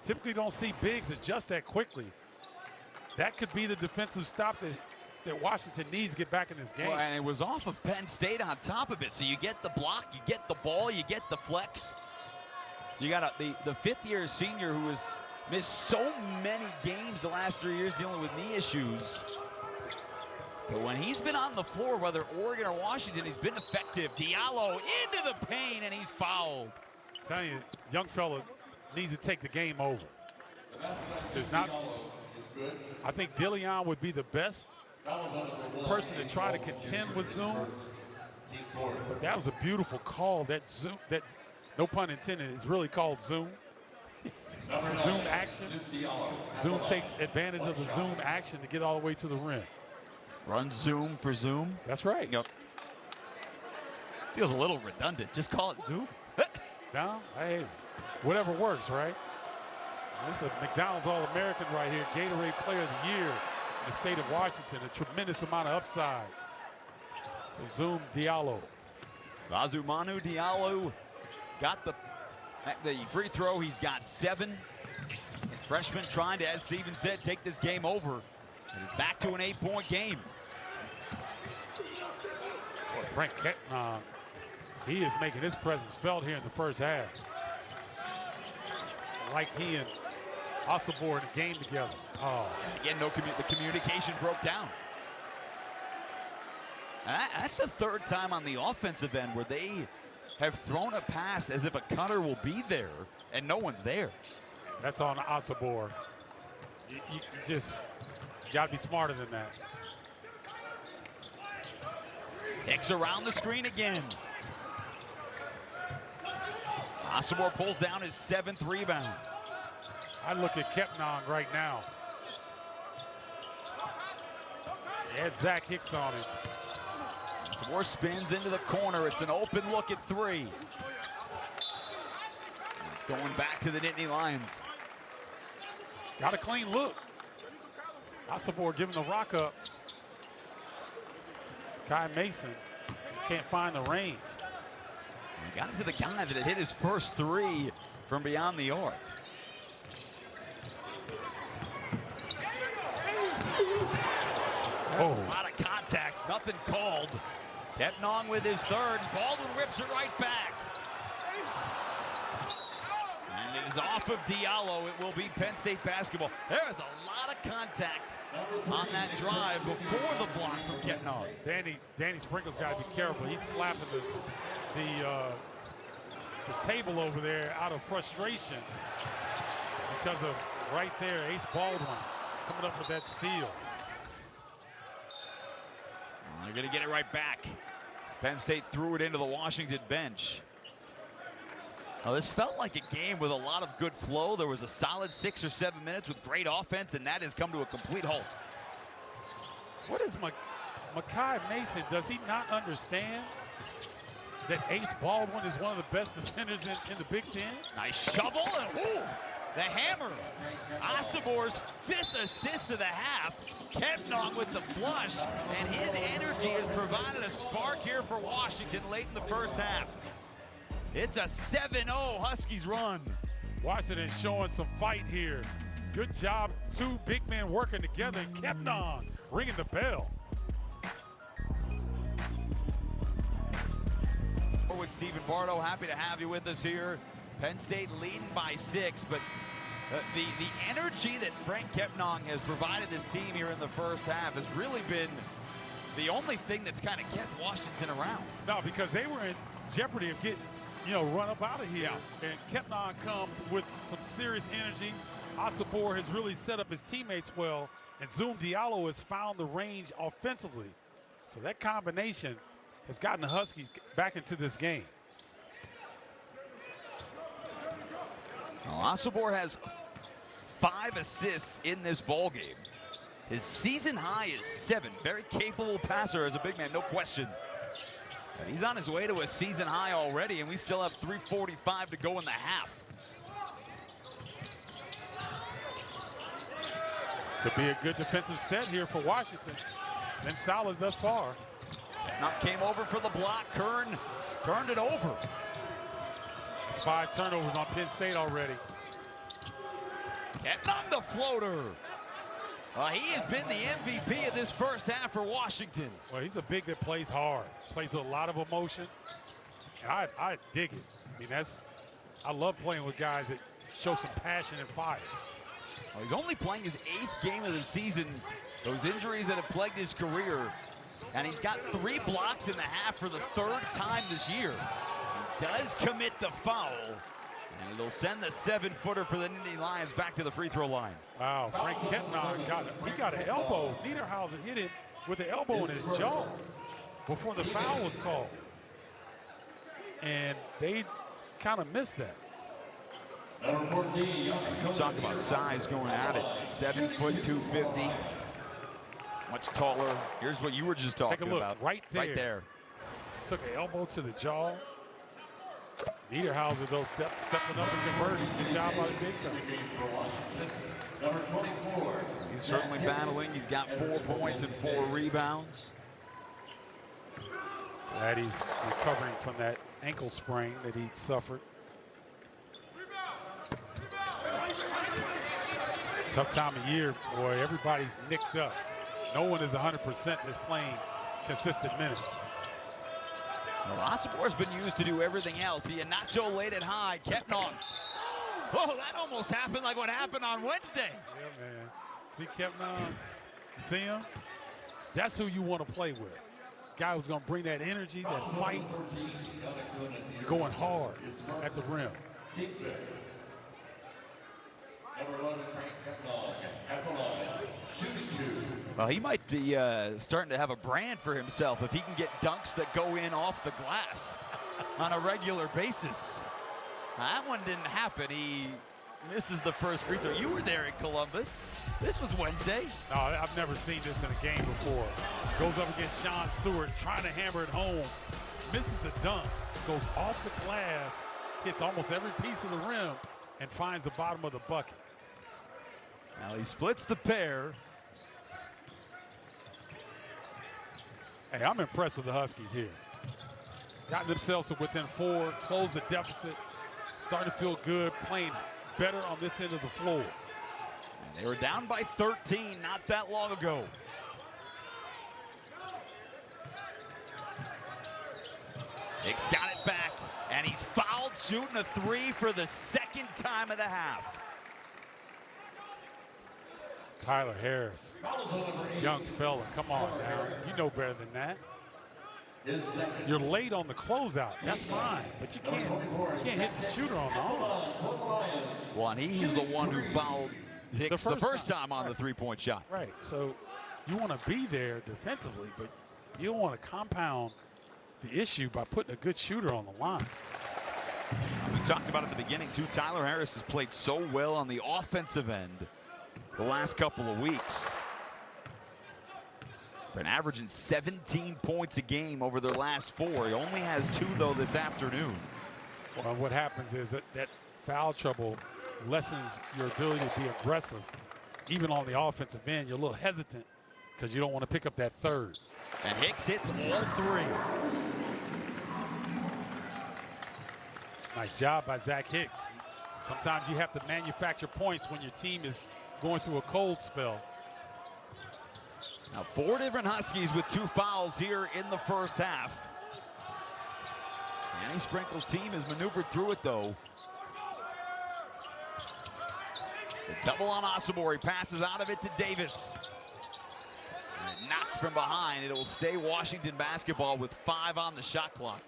Typically don't see bigs adjust that quickly. That could be the defensive stop that Washington needs to get back in this game. Well, and it was off of Penn State on top of it. So you get the block, you get the ball, you get the flex. You got the fifth-year senior who has missed so many games the last 3 years dealing with knee issues. But when he's been on the floor, whether Oregon or Washington, he's been effective. Diallo into the paint, and he's fouled. I'm telling you, young fella needs to take the game over. There's not. I think Dillion would be the best person to try to contend with Zoom. But that was a beautiful call. That Zoom, that's no pun intended, it's really called Zoom. Zoom action. Zoom takes advantage of the Zoom action to get all the way to the rim. Run Zoom for Zoom. That's right. Yep. Feels a little redundant. Just call it Zoom. No, hey, whatever works, right? This is a McDonald's All-American right here, Gatorade Player of the Year in the state of Washington. A tremendous amount of upside for Zoom Diallo. Razumanu Diallo got the free throw. He's got 7. The freshman trying to, as Steven said, take this game over. And he's back to an 8-point game. Boy, Frank Ketnon, he is making his presence felt here in the first half. Like he and Osobor in the game together. Oh. Again, the communication broke down. That's the third time on the offensive end where they have thrown a pass as if a cutter will be there, and no one's there. That's on Osobor. You just got to be smarter than that. Hicks around the screen again. Osobor pulls down his 7th rebound. I look at Ketnon right now. He had Zach Hicks on him. Some more spins into the corner. It's an open look at 3. Going back to the Nittany Lions. Got a clean look. Osobor giving the rock up. Kai Mason just can't find the range. He got it to the guy that had hit his first 3 from beyond the arc. Oh. A lot of contact, nothing called. Ketnon with his 3rd. Baldwin whips it right back. And it is off of Diallo. It will be Penn State basketball. There is a lot of contact on that drive before the block from Ketnon. Danny Sprinkle's got to be careful. He's slapping the table over there out of frustration because of right there, Ace Baldwin coming up with that steal. They're going to get it right back. Penn State threw it into the Washington bench. Now, this felt like a game with a lot of good flow. There was a solid 6 or 7 minutes with great offense, and that has come to a complete halt. What is Makai Mason? Does he not understand that Ace Baldwin is one of the best defenders in the Big Ten? Nice shovel, and ooh, the hammer. Osobor's 5th assist of the half. Ketnon with the flush, and his energy has provided a spark here for Washington late in the first half. It's a 7-0 Huskies run. Washington showing some fight here. Good job, two big men working together, and Kepnon ringing the bell. With Stephen Bardo, happy to have you with us here. Penn State leading by 6, but the energy that Frank Kepnon has provided this team here in the first half has really been the only thing that's kind of kept Washington around. No, because they were in jeopardy of getting, run up out of here. Yeah. And Kepnon comes with some serious energy. Asabor has really set up his teammates well, and Zoom Diallo has found the range offensively. So that combination has gotten the Huskies back into this game. Well, Asabor has 5 assists in this ball game. His season high is 7. Very capable passer as a big man, no question. And he's on his way to a season high already, and we still have 3:45 to go in the half. Could be a good defensive set here for Washington. Been solid thus far. Knock came over for the block. Kern turned it over. It's 5 turnovers on Penn State already. Getting on the floater. He has been the MVP of this first half for Washington. Well, he's a big that plays hard, plays with a lot of emotion. And I dig it. I mean, I love playing with guys that show some passion and fire. Well, he's only playing his 8th game of the season. Those injuries that have plagued his career. And he's got 3 blocks in the half for the 3rd time this year. He does commit the foul. And it'll send the 7-footer for the Nittany Lions back to the free throw line. Wow, Frank Kepnon got an elbow. Niederhauser hit him with the elbow in his jaw before the foul was called. And they kind of missed that. Talk about size going at it. 7 foot, 250. Much taller. Here's what you were just talking Take a look, about. right there. Right there. Took an elbow to the jaw. Niederhauser, though, stepping up and converting. Good job by the big guy. He's certainly battling. He's got 4 points and 4 rebounds. Glad he's recovering from that ankle sprain that he suffered. Tough time of year, boy. Everybody's nicked up. No one is 100% that's playing consistent minutes. Well, Asabor's been used to do everything else. Iheanacho laid it high. Kepnon. Oh, that almost happened like what happened on Wednesday. Yeah, man. See Kepnon? You see him? That's who you want to play with. Guy who's going to bring that energy, that fight, going hard at the rim. Well, he might be starting to have a brand for himself if he can get dunks that go in off the glass on a regular basis. That one didn't happen. He misses the first free throw. You were there in Columbus. This was Wednesday. No, I've never seen this in a game before. Goes up against Sean Stewart, trying to hammer it home. Misses the dunk, goes off the glass, hits almost every piece of the rim, and finds the bottom of the bucket. Now he splits the pair. Hey, I'm impressed with the Huskies here. Got themselves to within 4, closed the deficit, starting to feel good, playing better on this end of the floor. And they were down by 13 not that long ago. Hicks got it back, and he's fouled shooting a 3 for the 2nd time of the half. Tyler Harris, young fella, come on now. You know better than that. You're late on the closeout, that's fine, but you can't hit the shooter on the arm. Well, and he's the one who fouled Hicks the first time on the 3-point shot. Right, so you want to be there defensively, but you don't want to compound the issue by putting a good shooter on the line. We talked about at the beginning, too. Tyler Harris has played so well on the offensive end the last couple of weeks. Been averaging 17 points a game over their last 4. He only has 2, though, this afternoon. Well, what happens is that foul trouble lessens your ability to be aggressive. Even on the offensive end, you're a little hesitant because you don't want to pick up that 3rd. And Hicks hits all 3. Nice job by Zach Hicks. Sometimes you have to manufacture points when your team is going through a cold spell. Now 4 different Huskies with 2 fouls here in the first half. Danny Sprinkle's team has maneuvered through it though. The double on Asabor, passes out of it to Davis. And knocked from behind, it will stay Washington basketball with 5 on the shot clock.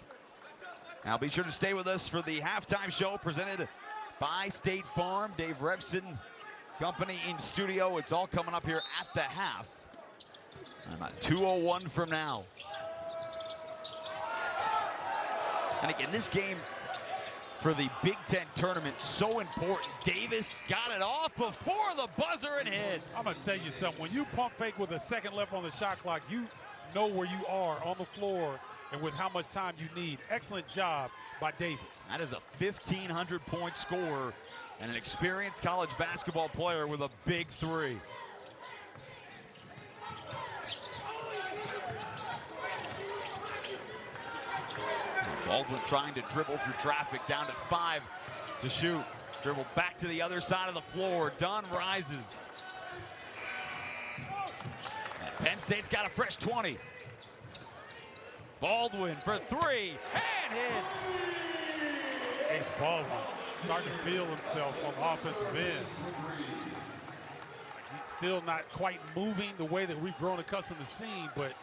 Now be sure to stay with us for the halftime show presented by State Farm. Dave Revson company in studio. It's all coming up here at the half. About 2:01 from now. And again, this game for the Big Ten tournament, so important. Davis got it off before the buzzer and hits. I'm gonna tell you something, when you pump fake with a second left on the shot clock, you know where you are on the floor and with how much time you need. Excellent job by Davis. That is a 1,500-point scorer and an experienced college basketball player with a big 3. Baldwin trying to dribble through traffic, down to 5 to shoot. Dribble back to the other side of the floor. Dunn rises. And Penn State's got a fresh 20. Baldwin for 3 and hits. Ace Baldwin starting to feel himself on the offensive end. He's still not quite moving the way that we've grown accustomed to seeing, but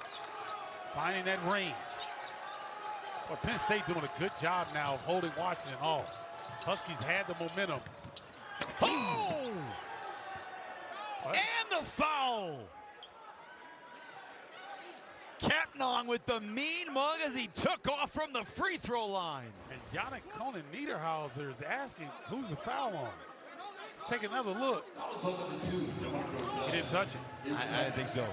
finding that range. But Penn State doing a good job now of holding Washington off. Huskies had the momentum. Oh! And the foul! Kapnong with the mean mug as he took off from the free throw line. And Yannick Conan Niederhauser is asking, who's the foul on? Let's take another look. He didn't touch it. I think so.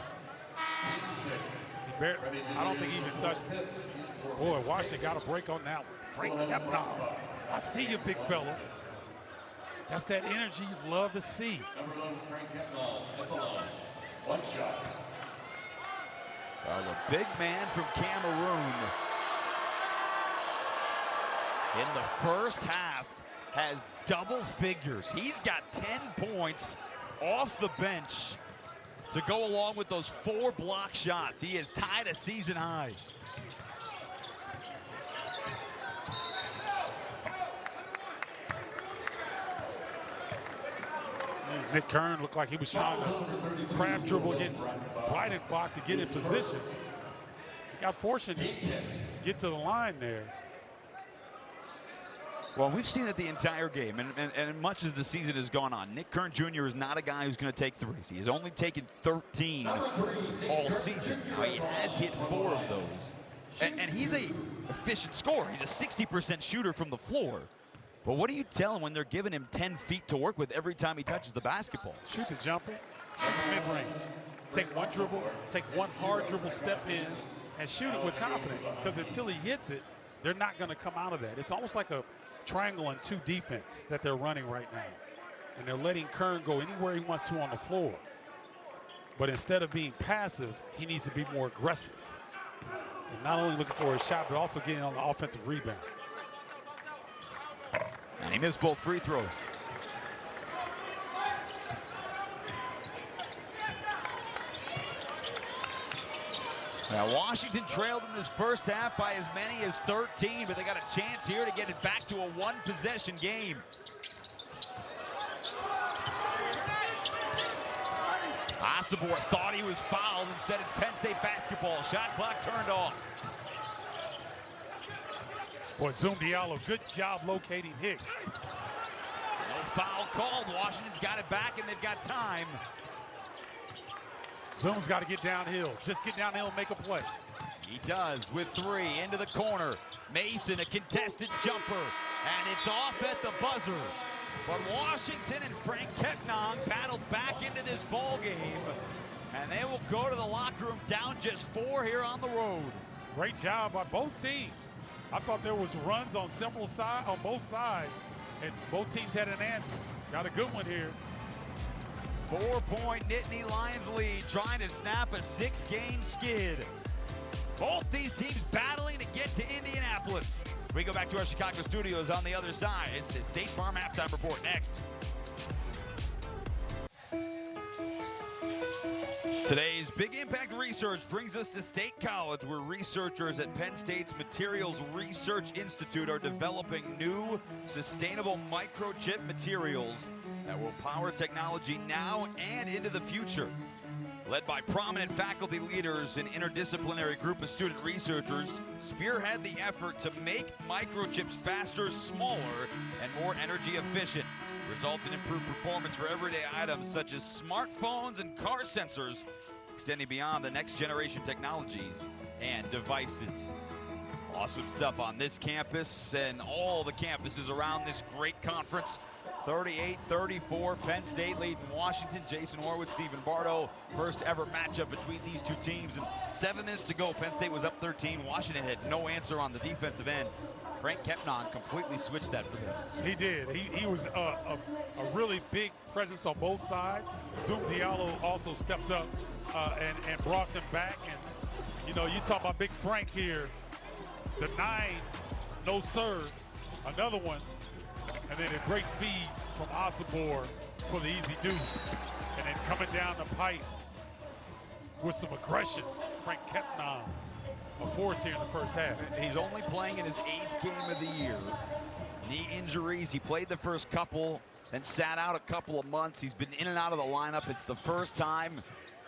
I don't think he even touched it. Boy, Washington got a break on that one. Frank Kapnong. I see you, big fella. That's that energy you love to see. Number 11, Frank Kapnong at the line. 1 shot. Well, the big man from Cameroon in the first half has double figures. He's got 10 points off the bench to go along with those 4 block shots. He is tied a season high. Nick Kern looked like he was trying to crab dribble against Breidenbach to get in position. He got fortunate to get to the line there. Well, we've seen it the entire game, and much as the season has gone on, Nick Kern Jr. is not a guy who's going to take threes. He has only taken 13 all season. Now, he has hit 4 of those. And he's an efficient scorer. He's a 60% shooter from the floor. But what do you tell him when they're giving him 10 feet to work with every time he touches the basketball? Shoot the jumper, shoot the mid-range. Take 1 dribble, take 1 hard dribble step in, and shoot it with confidence. Because until he hits it, they're not going to come out of that. It's almost like a triangle and 2 defense that they're running right now. And they're letting Kern go anywhere he wants to on the floor. But instead of being passive, he needs to be more aggressive. And not only looking for a shot, but also getting on the offensive rebound. And he missed both free throws. Now Washington trailed in this first half by as many as 13, but they got a chance here to get it back to a 1-possession game. Asabor thought he was fouled. Instead, it's Penn State basketball. Shot clock turned off. Boy, Zoom Diallo, good job locating Hicks. No foul called. Washington's got it back, and they've got time. Zoom's got to get downhill. Just get downhill and make a play. He does with 3 into the corner. Mason, a contested jumper, and it's off at the buzzer. But Washington and Frank Kapnong battled back into this ball game, and they will go to the locker room down just 4 here on the road. Great job by both teams. I thought there was runs on both sides, and both teams had an answer. Got a good one here. 4-point Nittany Lions lead, trying to snap a 6-game skid. Both these teams battling to get to Indianapolis. We go back to our Chicago studios on the other side. It's the State Farm Halftime Report next. Today's Big Impact Research brings us to State College, where researchers at Penn State's Materials Research Institute are developing new, sustainable microchip materials that will power technology now and into the future. Led by prominent faculty leaders, an interdisciplinary group of student researchers spearhead the effort to make microchips faster, smaller, and more energy efficient, results in improved performance for everyday items such as smartphones and car sensors, extending beyond the next generation technologies and devices. Awesome stuff on this campus and all the campuses around this great conference. 38-34, Penn State leading Washington. Jason Horwitz, Stephen Bardo, first ever matchup between these two teams. And 7 minutes to go, Penn State was up 13. Washington had no answer on the defensive end. Frank Kepnon completely switched that for them. He did. He was a really big presence on both sides. Zoom Diallo also stepped up and brought them back. And, you know, you talk about Big Frank here. The 9, no serve, another one. And then a great feed from Osibor for the easy deuce. And then coming down the pipe with some aggression, Frank Kepnon, a force here in the first half. He's only playing in his 8th game of the year. Knee injuries, he played the first couple, then sat out a couple of months. He's been in and out of the lineup. It's the first time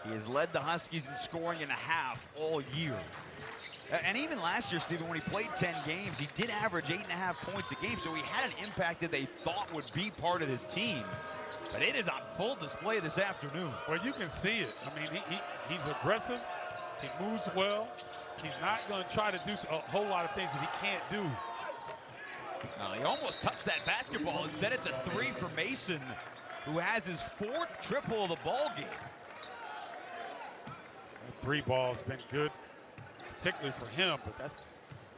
he has led the Huskies in scoring in a half all year. And even last year, Stephen, when he played 10 games, he did average 8.5 points a game, so he had an impact that they thought would be part of his team. But it is on full display this afternoon. Well, you can see it. I mean, he's aggressive. He moves well. He's not going to try to do a whole lot of things that he can't do. He almost touched that basketball. Instead, it's a 3 for Mason, who has his 4th triple of the ball game. That 3 ball's been good, particularly for him, but that's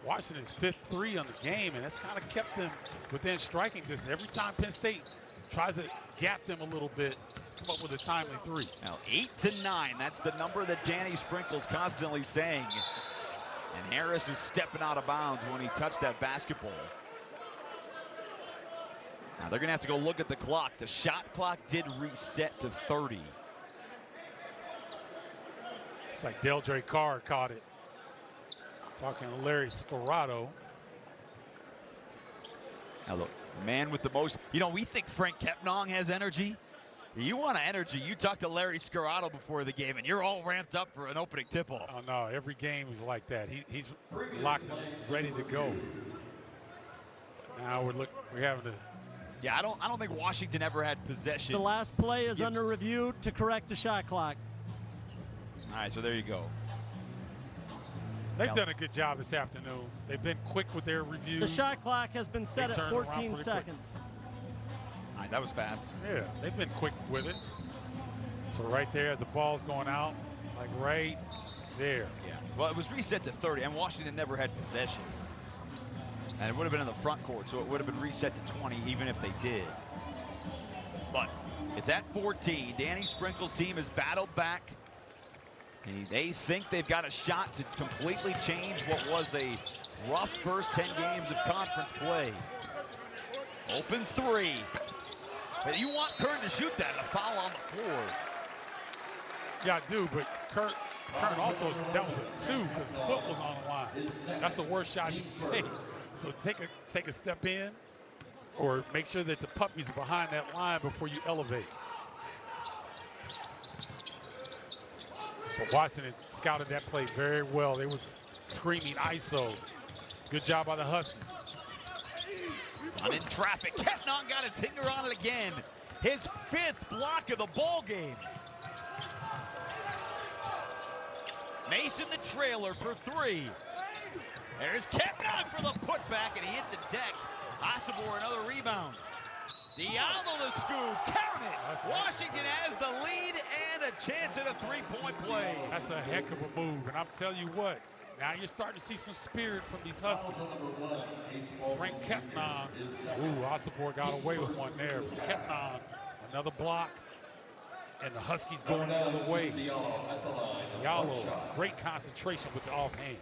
Washington's 5th 3 on the game, and that's kind of kept them within striking distance. Every time Penn State tries to gap them a little bit, come up with a timely 3. Now 8-9, that's the number that Danny Sprinkle's constantly saying. And Harris is stepping out of bounds when he touched that basketball. Now they're gonna have to go look at the clock. The shot clock did reset to 30. It's like Deldre Carr caught it. Talking to Larry Scorado. Now look, the man with the most, you know, we think Frank Kepnon has energy. You want energy, you talk to Larry Scorado before the game and you're all ramped up for an opening tip-off. Oh no, every game is like that. He's locked up, ready to go. Now we're having to. Yeah, I don't think Washington ever had possession. The last play is under review to correct the shot clock. All right, so there you go. They've done a good job this afternoon. They've been quick with their reviews. The shot clock has been set at 14 seconds. All right, that was fast. Yeah, they've been quick with it. So right there, as the ball's going out, like right there. Yeah, well, it was reset to 30, and Washington never had possession. And it would have been in the front court, so it would have been reset to 20 even if they did. But it's at 14. Danny Sprinkle's team has battled back. They think they've got a shot to completely change what was a rough first 10 games of conference play. Open 3. But you want Kern to shoot that, a foul on the floor. Yeah, I do, but Kern also, that was a 2 because his foot was on the line. That's the worst shot you can take. So take a step in or make sure that the puppies are behind that line before you elevate. But Washington scouted that play very well. They was screaming ISO. Good job by the Huskies. Not in traffic. Kepnon got his finger on it again. His 5th block of the ball game. Mason the trailer for 3. There's Kepnon for the putback, and he hit the deck. Osibor another rebound. Diallo the scoop, count it. Washington has the lead and a chance at a 3-point play. That's a heck of a move, and I'm telling you what, now you're starting to see some spirit from these Huskies. Frank Kepnon, ooh, Osibor got away with one there. Kepnon, another block. And the Huskies going the other way. Diallo, great concentration with the offhand.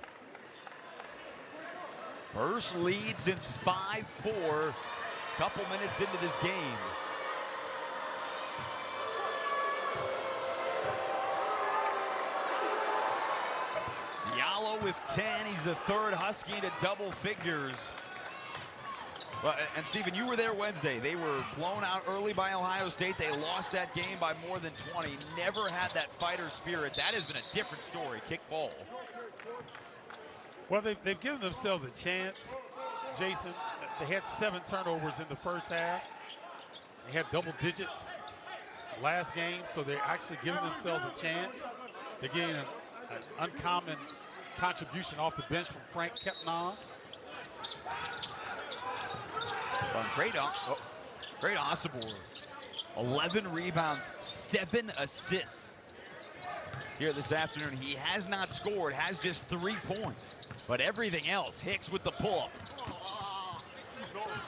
First lead since 5-4. Couple minutes into this game. Diallo with 10. He's the third Husky to double figures. Well, and Stephen, you were there Wednesday. They were blown out early by Ohio State. They lost that game by more than 20. Never had that fighter spirit. That has been a different story. Kick ball. Well, they've given themselves a chance, Jason. They had 7 turnovers in the first half. They had double digits last game, so they're actually giving themselves a chance. They're getting an uncommon contribution off the bench from Frank Kepnon. Great Osobor. 11 rebounds, 7 assists here this afternoon. He has not scored, has just 3 points, but everything else. Hicks with the pull-up.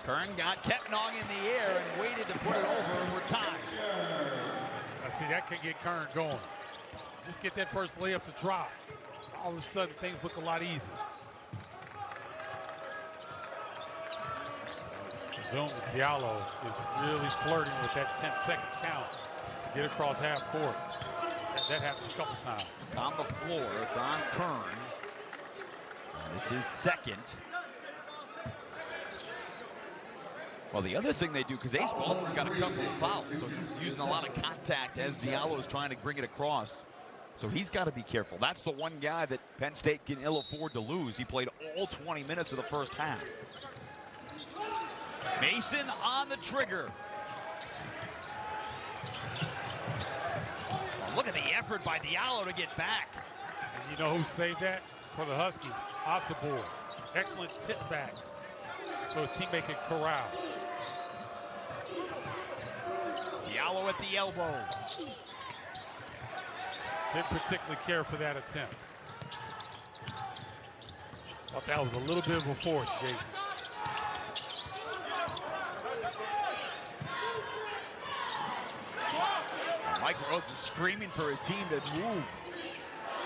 Kern got Kepnon in the air and waited to put it over, and we're tied. I see that can get Kern going. Just get that first layup to drop. All of a sudden, things look a lot easier. Zoom Diallo is really flirting with that 10-second count to get across half court. That happened a couple times. It's on the floor. It's on Kern. And this is second. Well, the other thing they do, because Ace Baldwin's got a couple of fouls, so he's using a lot of contact as Diallo is trying to bring it across. So he's got to be careful. That's the one guy that Penn State can ill afford to lose. He played all 20 minutes of the first half. Mason on the trigger. Oh, look at the effort by Diallo to get back. And you know who saved that for the Huskies? Osobor. Excellent tip back so his teammate can corral. Diallo at the elbow. Didn't particularly care for that attempt. Thought that was a little bit of a force, Jason. Mike Rhodes is screaming for his team to move.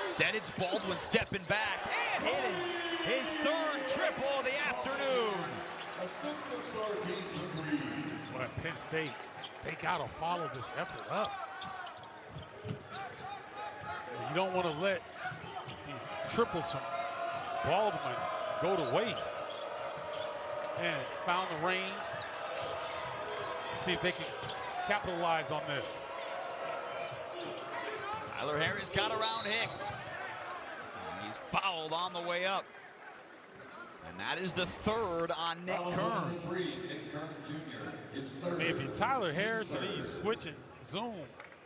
Instead, it's Baldwin stepping back and hitting his third triple of the afternoon. Well, Penn State, they got to follow this effort up. You don't want to let these triples from Baldwin go to waste. And it's found the range. See if they can capitalize on this. Tyler Harris got around Hicks. He's fouled on the way up. And that is the third on Nick Kern. I mean, if you're Tyler Harris and then you switch and zoom,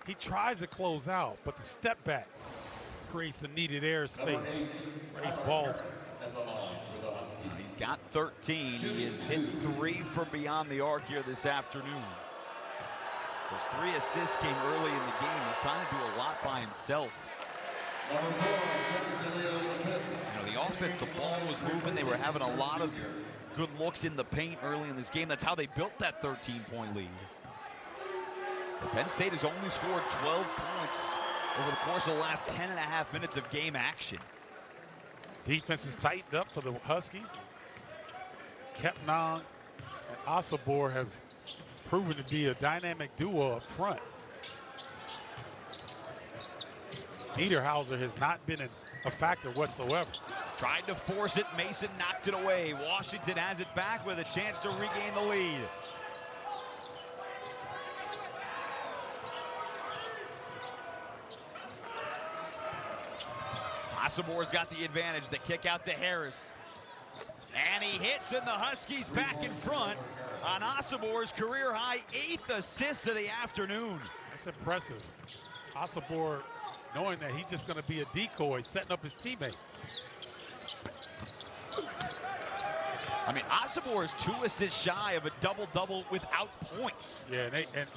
he tries to close out, but the step back creates the needed airspace. Race Baldwin. He's got 13. He has hit 3 from beyond the arc here this afternoon. Those 3 assists came early in the game. He's trying to do a lot by himself. You know, the offense, the ball was moving. They were having a lot of good looks in the paint early in this game. That's how they built that 13-point lead. But Penn State has only scored 12 points over the course of the last 10.5 minutes of game action. Defense is tightened up for the Huskies. Kepnon and Osobor have proven to be a dynamic duo up front. Niederhauser has not been a factor whatsoever. Tried to force it. Mason knocked it away. Washington has it back with a chance to regain the lead. Osobor's got the advantage. The kick out to Harris. And he hits, and the Huskies back in front on Osobor's career-high 8th assist of the afternoon. That's impressive. Osobor knowing that he's just going to be a decoy, setting up his teammates. I mean, Osobor is 2 assists shy of a double-double without points. Yeah, and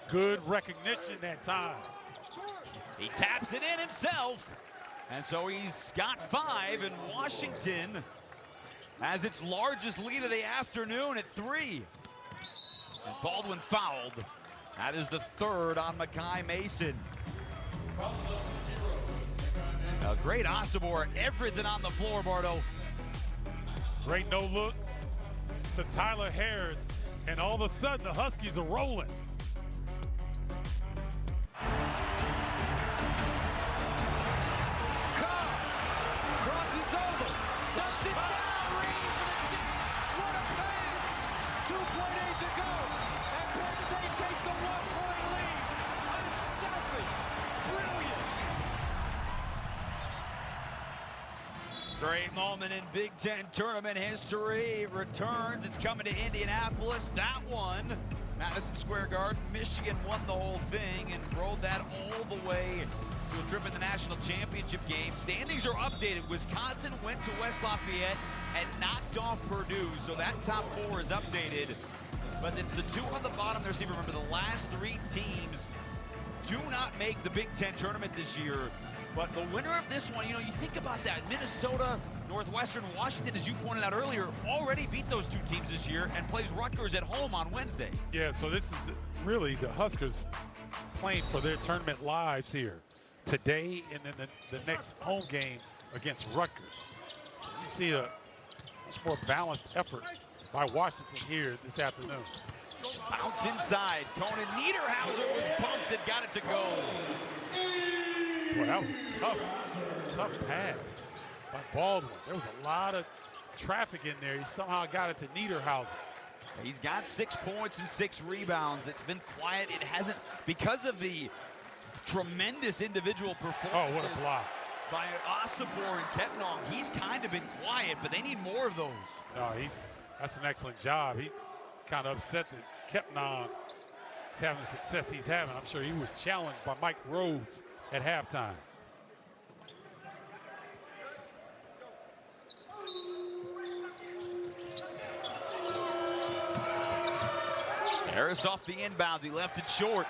good recognition that time. He taps it in himself, and so he's got 5, and Washington has its largest lead of the afternoon at 3. And Baldwin fouled. That is the third on Makai Mason. A great Osobor, everything on the floor, Bardo. Great no look to Tyler Harris, and all of a sudden the Huskies are rolling. Crosses over, dusted down, Reed for the jam. What a pass! 2.8 to go, and Penn State takes a 1-point lead. Unselfish, brilliant. Great moment in Big Ten tournament history. It returns, it's coming to Indianapolis. That one, Madison Square Garden, Michigan won the whole thing and rode that all the way to a trip in the national championship game. Standings are updated. Wisconsin went to West Lafayette and knocked off Purdue, so that top four is updated. But it's the two on the bottom there. See, remember, the last three teams do not make the Big Ten tournament this year. But the winner of this one, you know, you think about that. Minnesota, Northwestern, Washington, as you pointed out earlier, already beat those two teams this year and plays Rutgers at home on Wednesday. Yeah, so this is really the Huskers playing for their tournament lives here today, and then the next home game against Rutgers. So you see a much more balanced effort by Washington here this afternoon. Bounce inside. Conan Niederhauser was bumped and got it to go. Boy, that was a tough pass by Baldwin. There was a lot of traffic in there. He somehow got it to Niederhauser. He's got 6 points and 6 rebounds. It's been quiet. It hasn't, because of the tremendous individual performances. Oh, what a block. By Osobor and Kepnong. He's kind of been quiet, but they need more of those. No, that's an excellent job. He kind of upset that Kepnong is having the success he's having. I'm sure he was challenged by Mike Rhodes at halftime. Harris off the inbound. He left it short.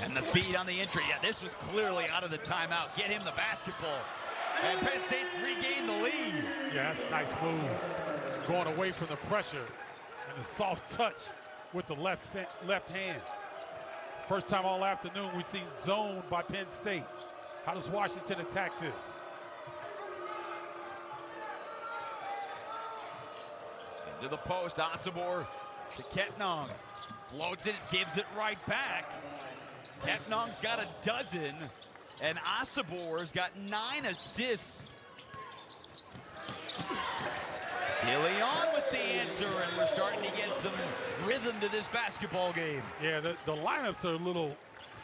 And the feed on the entry. Yeah, this was clearly out of the timeout. Get him the basketball. And Penn State's regained the lead. Yeah, that's a nice move. Going away from the pressure and the soft touch with the left hand. First time all afternoon we've seen zone by Penn State. How does Washington attack this? Into the post, Osobor to Kepnong. Floats it, gives it right back. Kepnong's got a dozen, and Osobor's got 9 assists. DeLeon with the answer, and we're starting to get some rhythm to this basketball game. Yeah, the lineups are a little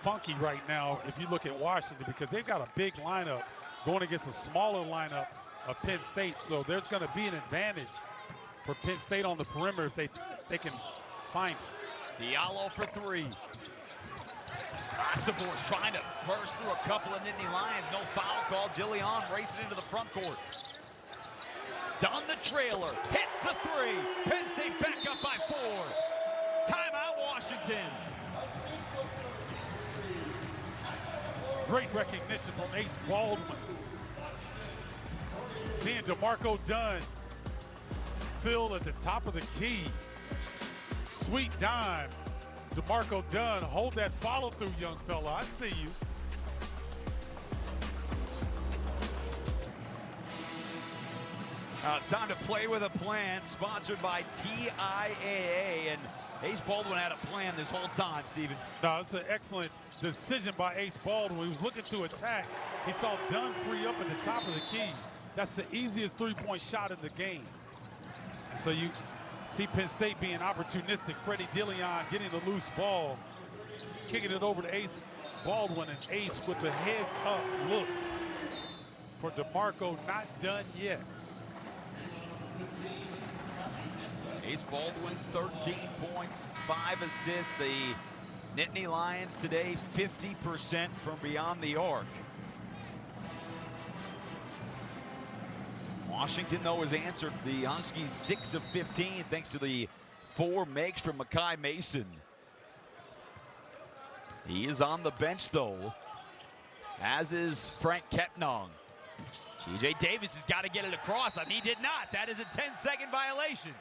funky right now if you look at Washington, because they've got a big lineup going against a smaller lineup of Penn State. So there's going to be an advantage for Penn State on the perimeter if they can find it. Diallo for 3. Osobor's trying to burst through a couple of Nittany Lions. No foul call. DeLeon racing into the front court. Down the trailer, hits the 3. Penn State back up by 4. Timeout, Washington. Great recognition from Ace Baldwin. Seeing DeMarco Dunn fill at the top of the key. Sweet dime. DeMarco Dunn, hold that follow through, young fella. I see you. It's time to play with a plan, sponsored by TIAA, and Ace Baldwin had a plan this whole time, Steven. No, it's an excellent decision by Ace Baldwin. He was looking to attack. He saw Dunn free up at the top of the key. That's the easiest three-point shot in the game. And so you see Penn State being opportunistic. Freddie DeLeon getting the loose ball, kicking it over to Ace Baldwin, and Ace with the heads up look for DeMarco, not done yet. Ace Baldwin, 13 points, 5 assists. The Nittany Lions today, 50% from beyond the arc. Washington, though, has answered the Huskies 6 of 15 thanks to the 4 makes from Makai Mason. He is on the bench, though, as is Frank Kepnong. TJ Davis has got to get it across. I mean, he did not. That is a 10-second violation.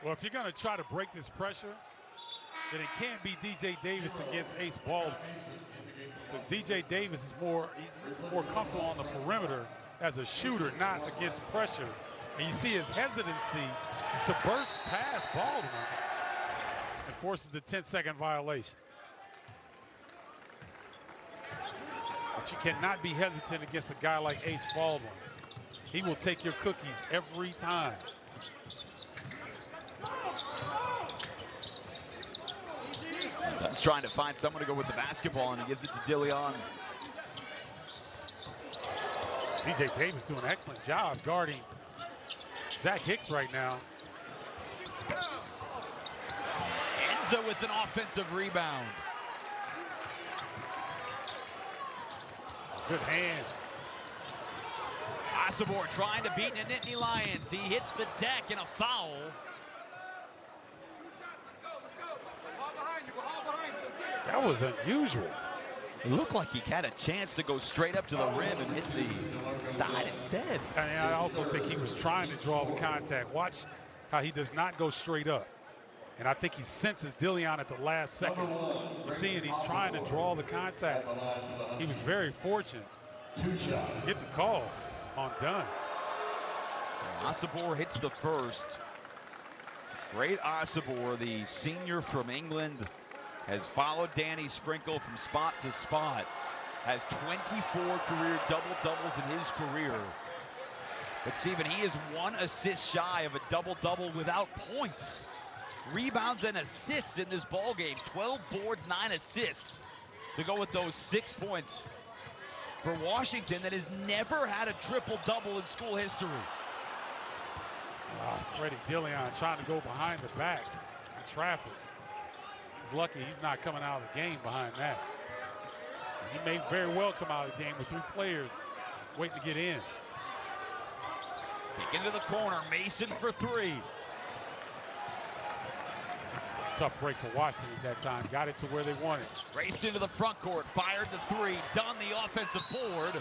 Well, if you're going to try to break this pressure, then it can't be DJ Davis against Ace Baldwin. Because DJ Davis is he's more comfortable on the perimeter as a shooter, not against pressure. And you see his hesitancy to burst past Baldwin and forces the 10-second violation. But you cannot be hesitant against a guy like Ace Baldwin. He will take your cookies every time. He's trying to find someone to go with the basketball, and he gives it to DeLeon. DJ Davis doing an excellent job guarding Zach Hicks right now. Enzo with an offensive rebound. Good hands. Asabor trying to beat the Nittany Lions. He hits the deck in a foul. That was unusual. It looked like he had a chance to go straight up to the rim and hit the side instead. And I also think he was trying to draw the contact. Watch how he does not go straight up. And I think he senses DeLeon at the last second. You're seeing he's trying to draw the contact. He was very fortunate to get the call on Dunn. Asabor hits the first. Great Asabor, the senior from England, has followed Danny Sprinkle from spot to spot. Has 24 career double-doubles in his career. But Stephen, he is 1 assist shy of a double-double without points. Rebounds and assists in this ball game. 12 boards, 9 assists to go with those 6 points for Washington that has never had a triple-double in school history. Wow, Freddie DeLeon trying to go behind the back in traffic. He's lucky he's not coming out of the game behind that. He may very well come out of the game with 3 players waiting to get in. Kick into the corner, Mason for 3. Tough break for Washington at that time. Got it to where they wanted. Raced into the front court, fired the 3, done the offensive board.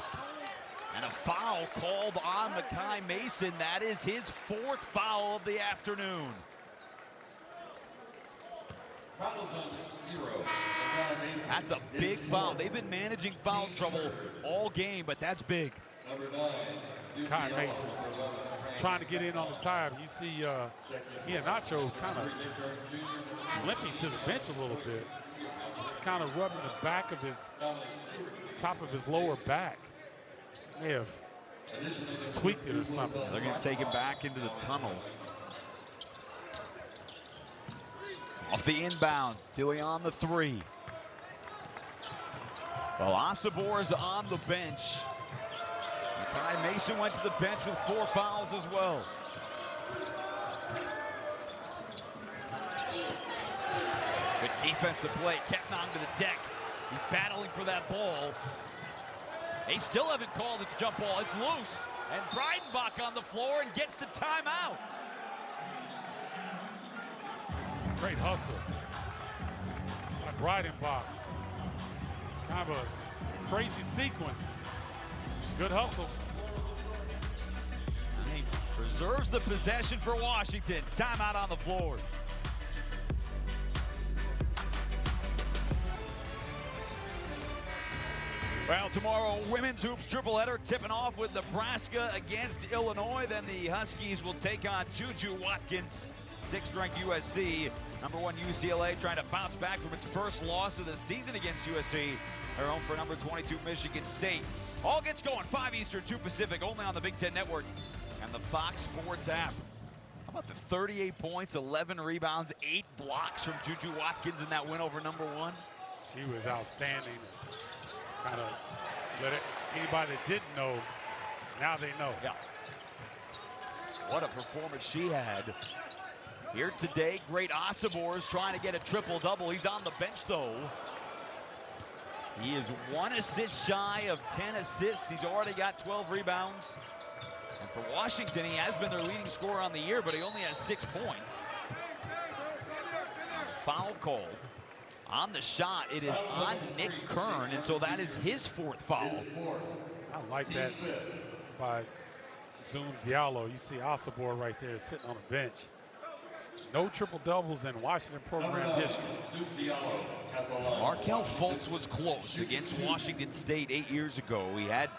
And a foul called on Makai Mason. That is his 4th foul of the afternoon. That's a big foul. They've been managing foul trouble all game, but that's big. Makai Mason trying to get in on the tie. You see Iheanacho kind of limping to the bench a little bit. Just kind of rubbing the back of his, top of his lower back. May have tweaked it or something. They're going to take him back into the tunnel. Off the inbounds, DeLeon the 3. Well, Asabor is on the bench. Makai Mason went to the bench with 4 fouls as well. Good defensive play, kept on to the deck. He's battling for that ball. They still haven't called its jump ball. It's loose. And Breidenbach on the floor and gets the timeout. Great hustle by Breidenbach. Kind of a crazy sequence. Good hustle. He preserves the possession for Washington. Timeout on the floor. Well, tomorrow, women's hoops tripleheader tipping off with Nebraska against Illinois. Then the Huskies will take on Juju Watkins, 6th-ranked USC. Number 1 UCLA trying to bounce back from its first loss of the season against USC. They're home for number 22 Michigan State. All gets going 5 Eastern, 2 Pacific, only on the Big Ten Network and the Fox Sports app. How about the 38 points, 11 rebounds, 8 blocks from Juju Watkins in that win over number 1? She was outstanding. Kind of let anybody that didn't know, now they know. Yeah. What a performance she had. Here today, great Asabor is trying to get a triple-double. He's on the bench, though. He is 1 assist shy of 10 assists. He's already got 12 rebounds. And for Washington, he has been their leading scorer on the year, but he only has 6 points. Foul called On the shot, it is on Nick Kern, and so that is his 4th foul. I like that by Zoom Diallo. You see Osabor right there sitting on the bench. No triple doubles in Washington program history. Markelle Fultz was close against Washington State 8 years ago. He had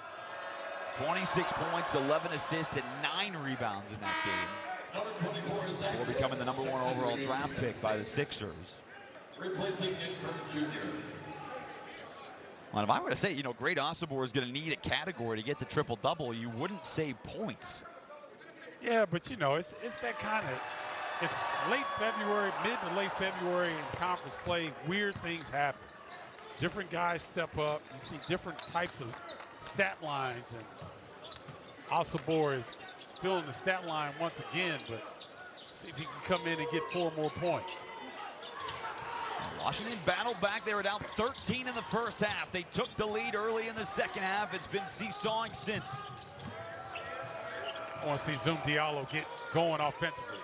26 points, 11 assists, and 9 rebounds in that game before becoming the #1 overall draft pick by the Sixers. Replacing Nick Kern Jr. Well, if I were to say, Great Osabor is going to need a category to get the triple-double, you wouldn't say points. Yeah, but it's that kind of, if late February, mid to late February in conference play, weird things happen. Different guys step up. You see different types of stat lines, and Osabor is filling the stat line once again, but see if he can come in and get 4 more points. Washington battled back. They were down 13 in the first half. They took the lead early in the second half. It's been seesawing since. I want to see Zoom Diallo get going offensively.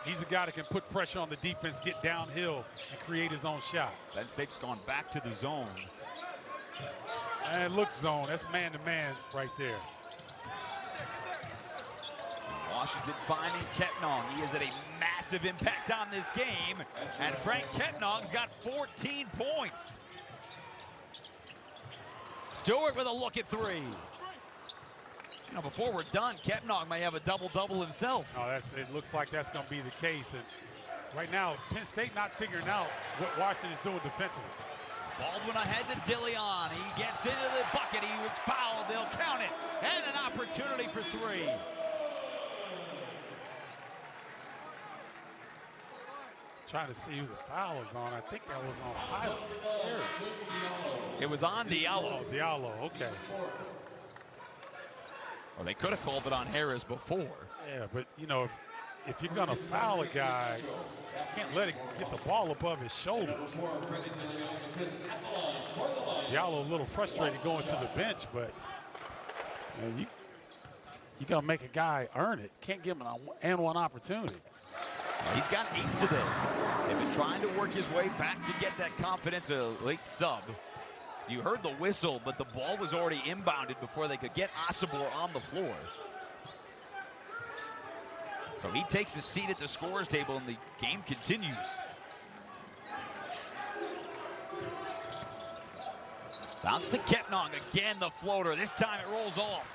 He's a guy that can put pressure on the defense, get downhill, and create his own shot. Penn State's gone back to the zone. And it looks zone. That's man-to-man right there. Washington finding Ketnong. He is at a massive impact on this game. And Frank Ketnong's got 14 points. Stewart with a look at 3. Before we're done, Ketnong may have a double-double himself. No, it looks like that's going to be the case. And right now, Penn State not figuring out what Washington is doing defensively. Baldwin ahead to Dillion. He gets into the bucket. He was fouled. They'll count it. And an opportunity for 3. Trying to see who the foul is on. I think that was on Tyler Harris. It was on Diallo. Oh, Diallo, okay. Or they could have called it on Harris before. Yeah, but if you're gonna foul a guy, you can't let it get the ball above his shoulders. Diallo a little frustrated going to the bench, but you gotta make a guy earn it. Can't give him an and-one opportunity. He's got 8 today. They've been trying to work his way back to get that confidence, a late sub. You heard the whistle, but the ball was already inbounded before they could get Osabor on the floor. So he takes a seat at the scorer's table, and the game continues. Bounce to Ketnong. Again, the floater. This time it rolls off.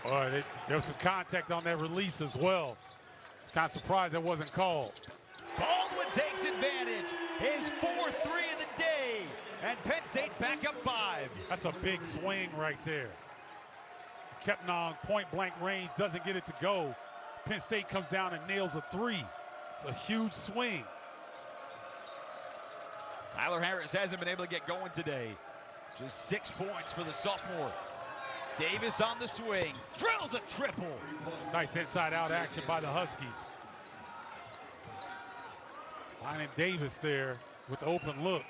All right, there was some contact on that release as well. Kind of surprised that wasn't called. Baldwin takes advantage. His 4th 3 of the day. And Penn State back up 5. That's a big swing right there. Ketnong, point-blank range, doesn't get it to go. Penn State comes down and nails a 3. It's a huge swing. Tyler Harris hasn't been able to get going today. Just 6 points for the sophomore. Davis on the swing, drills a triple. Nice inside-out action by the Huskies. Finding Davis there with the open look.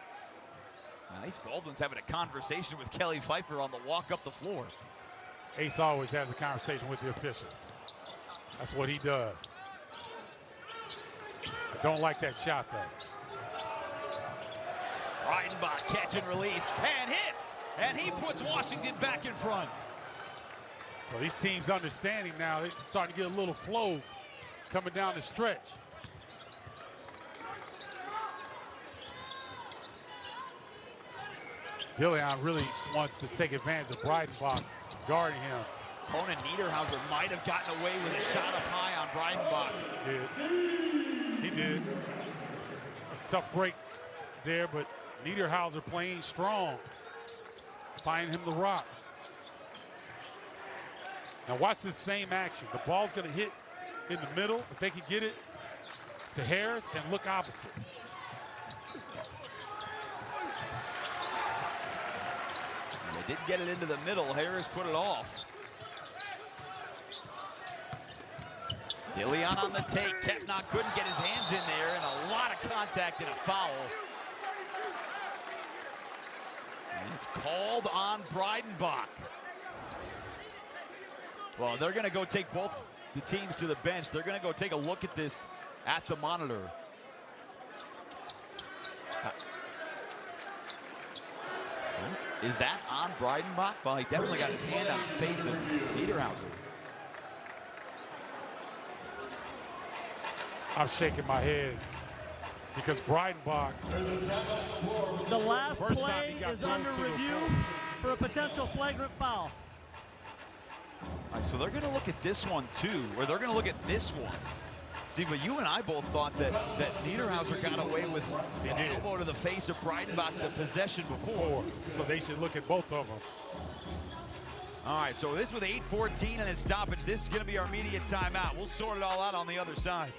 Now, Ace Baldwin's having a conversation with Kelly Pfeiffer on the walk up the floor. Ace always has a conversation with the officials. That's what he does. I don't like that shot, though. Breidenbach catch and release, and hits, and he puts Washington back in front. So these teams understanding now, they're starting to get a little flow coming down the stretch. Dillion really wants to take advantage of Breidenbach guarding him. Conan Niederhauser might have gotten away with a shot up high on Breidenbach. He did. It's a tough break there, but Niederhauser playing strong. Finding him the rock. Now watch this same action. The ball's gonna hit in the middle. If they can get it to Harris and look opposite. They did get it into the middle. Harris put it off. Dillion on the take. Ketnong couldn't get his hands in there, and a lot of contact and a foul. And it's called on Breidenbach. Well, they're going to go take both the teams to the bench. They're going to go take a look at this at the monitor. Is that on Breidenbach? Well, he definitely got his hand on the face of Niederhauser. I'm shaking my head because Breidenbach. The last First time play he got is thrown under to the review for a potential flagrant foul. All right, so they're going to look at this one too, or they're going to look at this one. See, but you and I both thought that Niederhauser got away with an elbow to the face of Breidenbach the possession before. So they should look at both of them. All right, so this with 8:14 and a stoppage. This is going to be our immediate timeout. We'll sort it all out on the other side.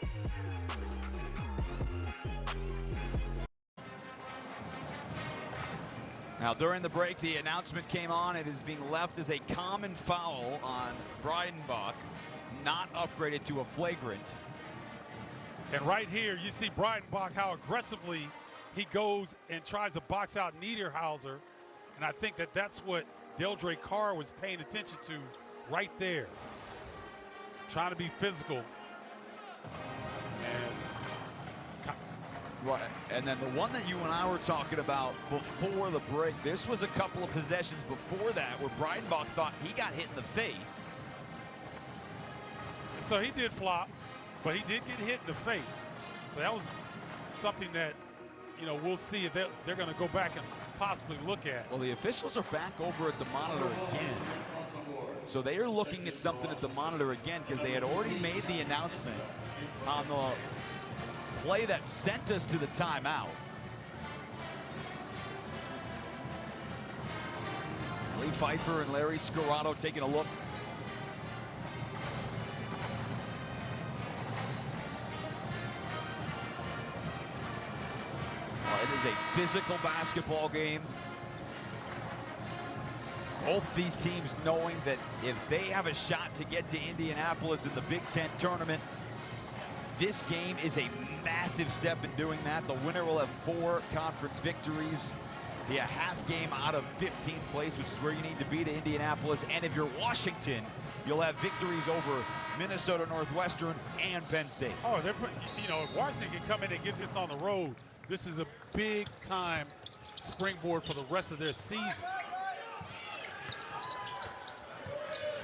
Now, during the break, the announcement came on. It is being left as a common foul on Breidenbach, not upgraded to a flagrant. And right here, you see Breidenbach, how aggressively he goes and tries to box out Niederhauser. And I think that that's what Deldre Carr was paying attention to right there. Trying to be physical. And then the one that you and I were talking about before the break, this was a couple of possessions before that where Breidenbach thought he got hit in the face. So he did flop, but he did get hit in the face. So that was something that, you know, we'll see if they're going to go back and possibly look at. Well, the officials are back over at the monitor again. So they are looking at something at the monitor again because they had already made the announcement on the play that sent us to the timeout. Lee Pfeiffer and Larry Scarrato taking a look. Well, it is a physical basketball game. Both these teams knowing that if they have a shot to get to Indianapolis in the Big Ten tournament, this game is a massive step in doing that. The winner will have 4 conference victories, be a half game out of 15th place, which is where you need to be to Indianapolis. And if you're Washington, you'll have victories over Minnesota Northwestern and Penn State. Oh, they're putting, you know, if Washington can come in and get this on the road, this is a big time springboard for the rest of their season.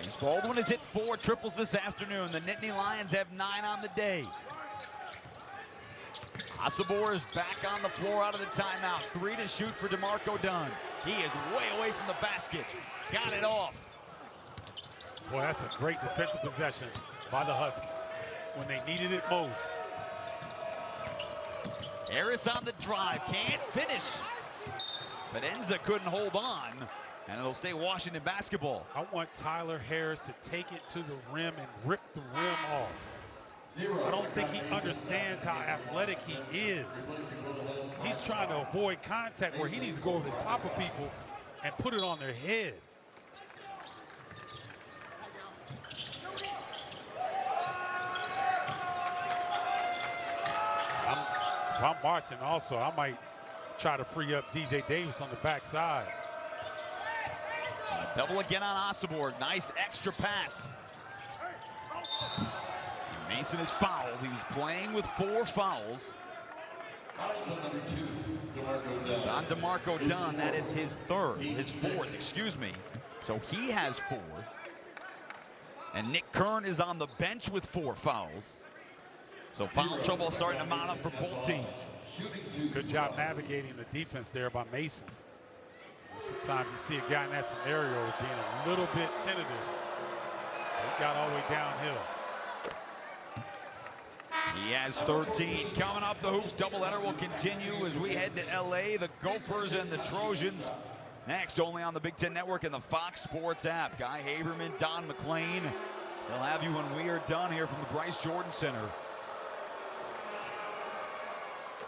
Ace Baldwin has hit 4 triples this afternoon. The Nittany Lions have 9 on the day. Asabor is back on the floor out of the timeout. 3 to shoot for DeMarco Dunn. He is way away from the basket. Got it off. Boy, that's a great defensive possession by the Huskies when they needed it most. Harris on the drive, can't finish. But Enza couldn't hold on, and it'll stay Washington basketball. I want Tyler Harris to take it to the rim and rip the rim off. I don't think he understands how athletic he is. He's trying to avoid contact where he needs to go over the top of people and put it on their head. If I'm marching also, I might try to free up DJ Davis on the backside. Double again on Asabor. Nice extra pass. Mason is fouled. He was playing with 4 fouls. It's on DeMarco Dunn. That is his 4th, excuse me. So he has 4. And Nick Kern is on the bench with 4 fouls. So foul trouble starting to mount up for both teams. Good job navigating the defense there by Mason. Sometimes you see a guy in that scenario being a little bit tentative. He got all the way downhill. He has 13. Coming up, the Hoops doubleheader will continue as we head to LA. The Gophers and the Trojans next, only on the Big Ten Network and the Fox Sports app. Guy Haberman, Don McClain. They'll have you when we are done here from the Bryce Jordan Center.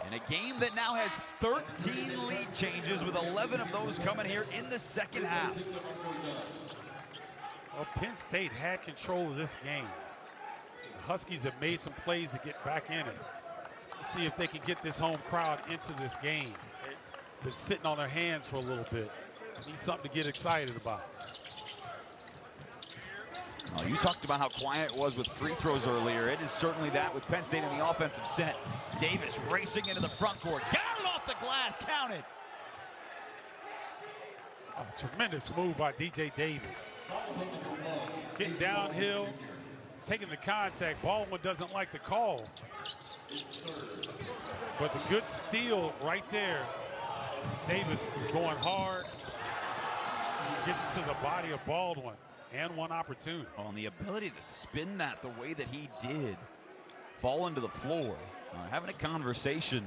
In a game that now has 13 lead changes, with 11 of those coming here in the second half. Well, Penn State had control of this game. The Huskies have made some plays to get back in it. Let's see if they can get this home crowd into this game. They've been sitting on their hands for a little bit. Need something to get excited about. Oh, you talked about how quiet it was with free throws earlier. It is certainly that with Penn State in the offensive set. Davis racing into the front court. Got it off the glass, counted. A tremendous move by DJ Davis. Getting downhill, taking the contact. Baldwin doesn't like the call. But the good steal right there. Davis going hard. Gets it to the body of Baldwin. And one opportunity. On the ability to spin that the way that he did. Fall into the floor. Having a conversation.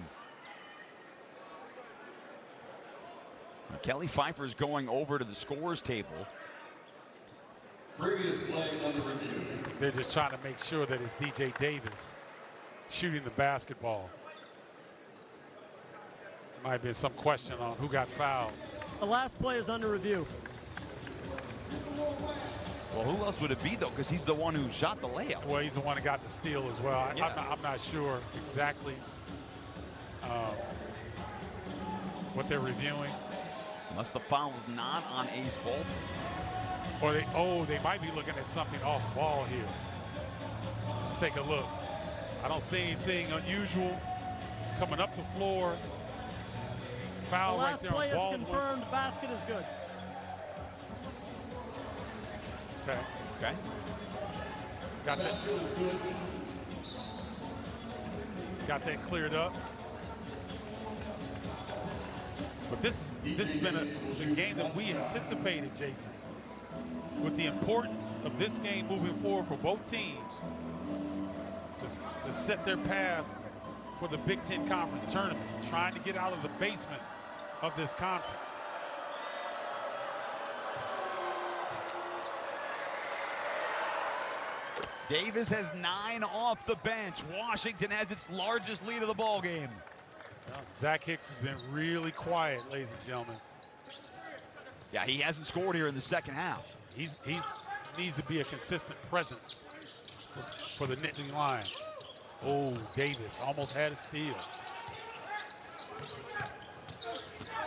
Kelly Pfeiffer's going over to the scores table. Previous play under review. They're just trying to make sure that it's DJ Davis shooting the basketball. Might have been some question on who got fouled. The last play is under review. Well, who else would it be, though? Because he's the one who shot the layup. Well, he's the one that got the steal as well. Yeah. I'm not sure exactly what they're reviewing. Unless the foul is not on Ace Baldwin. Or they might be looking at something off ball here. Let's take a look. I don't see anything unusual coming up the floor. Foul The right last there play on is Baldwin. confirmed. Basket is good. Okay. Okay. Got that cleared up. But this has been the game that we anticipated, Jason. With the importance of this game moving forward for both teams to set their path for the Big Ten Conference Tournament, trying to get out of the basement of this conference. Davis has 9 off the bench. Washington has its largest lead of the ball game. Zach Hicks has been really quiet, ladies and gentlemen. Yeah, he hasn't scored here in the second half. He's needs to be a consistent presence for the Nittany Lions. Oh, Davis almost had a steal.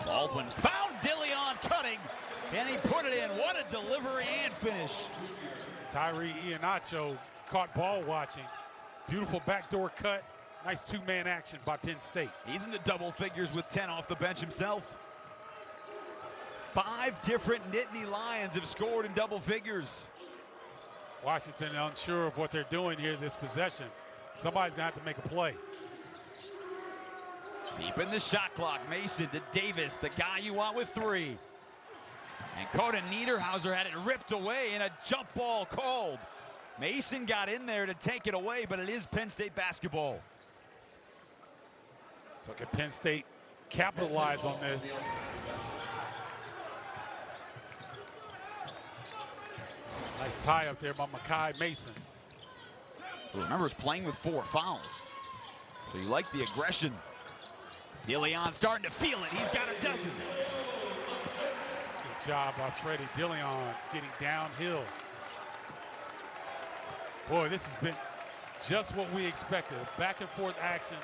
Baldwin found Dillion cutting, and he put it in. What a delivery and finish. Tyree Iheanacho caught ball watching. Beautiful backdoor cut. Nice two-man action by Penn State. He's into double figures with 10 off the bench himself. 5 different Nittany Lions have scored in double figures. Washington unsure of what they're doing here this possession. Somebody's gonna have to make a play. Deep in the shot clock, Mason to Davis, the guy you want with 3. And Coda Niederhauser had it ripped away and a jump ball called. Mason got in there to take it away, but it is Penn State basketball. So can Penn State capitalize on this? Nice tie up there by Makai Mason. Remember, it's playing with 4 fouls. So you like the aggression. Dillion starting to feel it. He's got a dozen. Good job by Freddie Dillion getting downhill. Boy, this has been just what we expected. Back and forth action.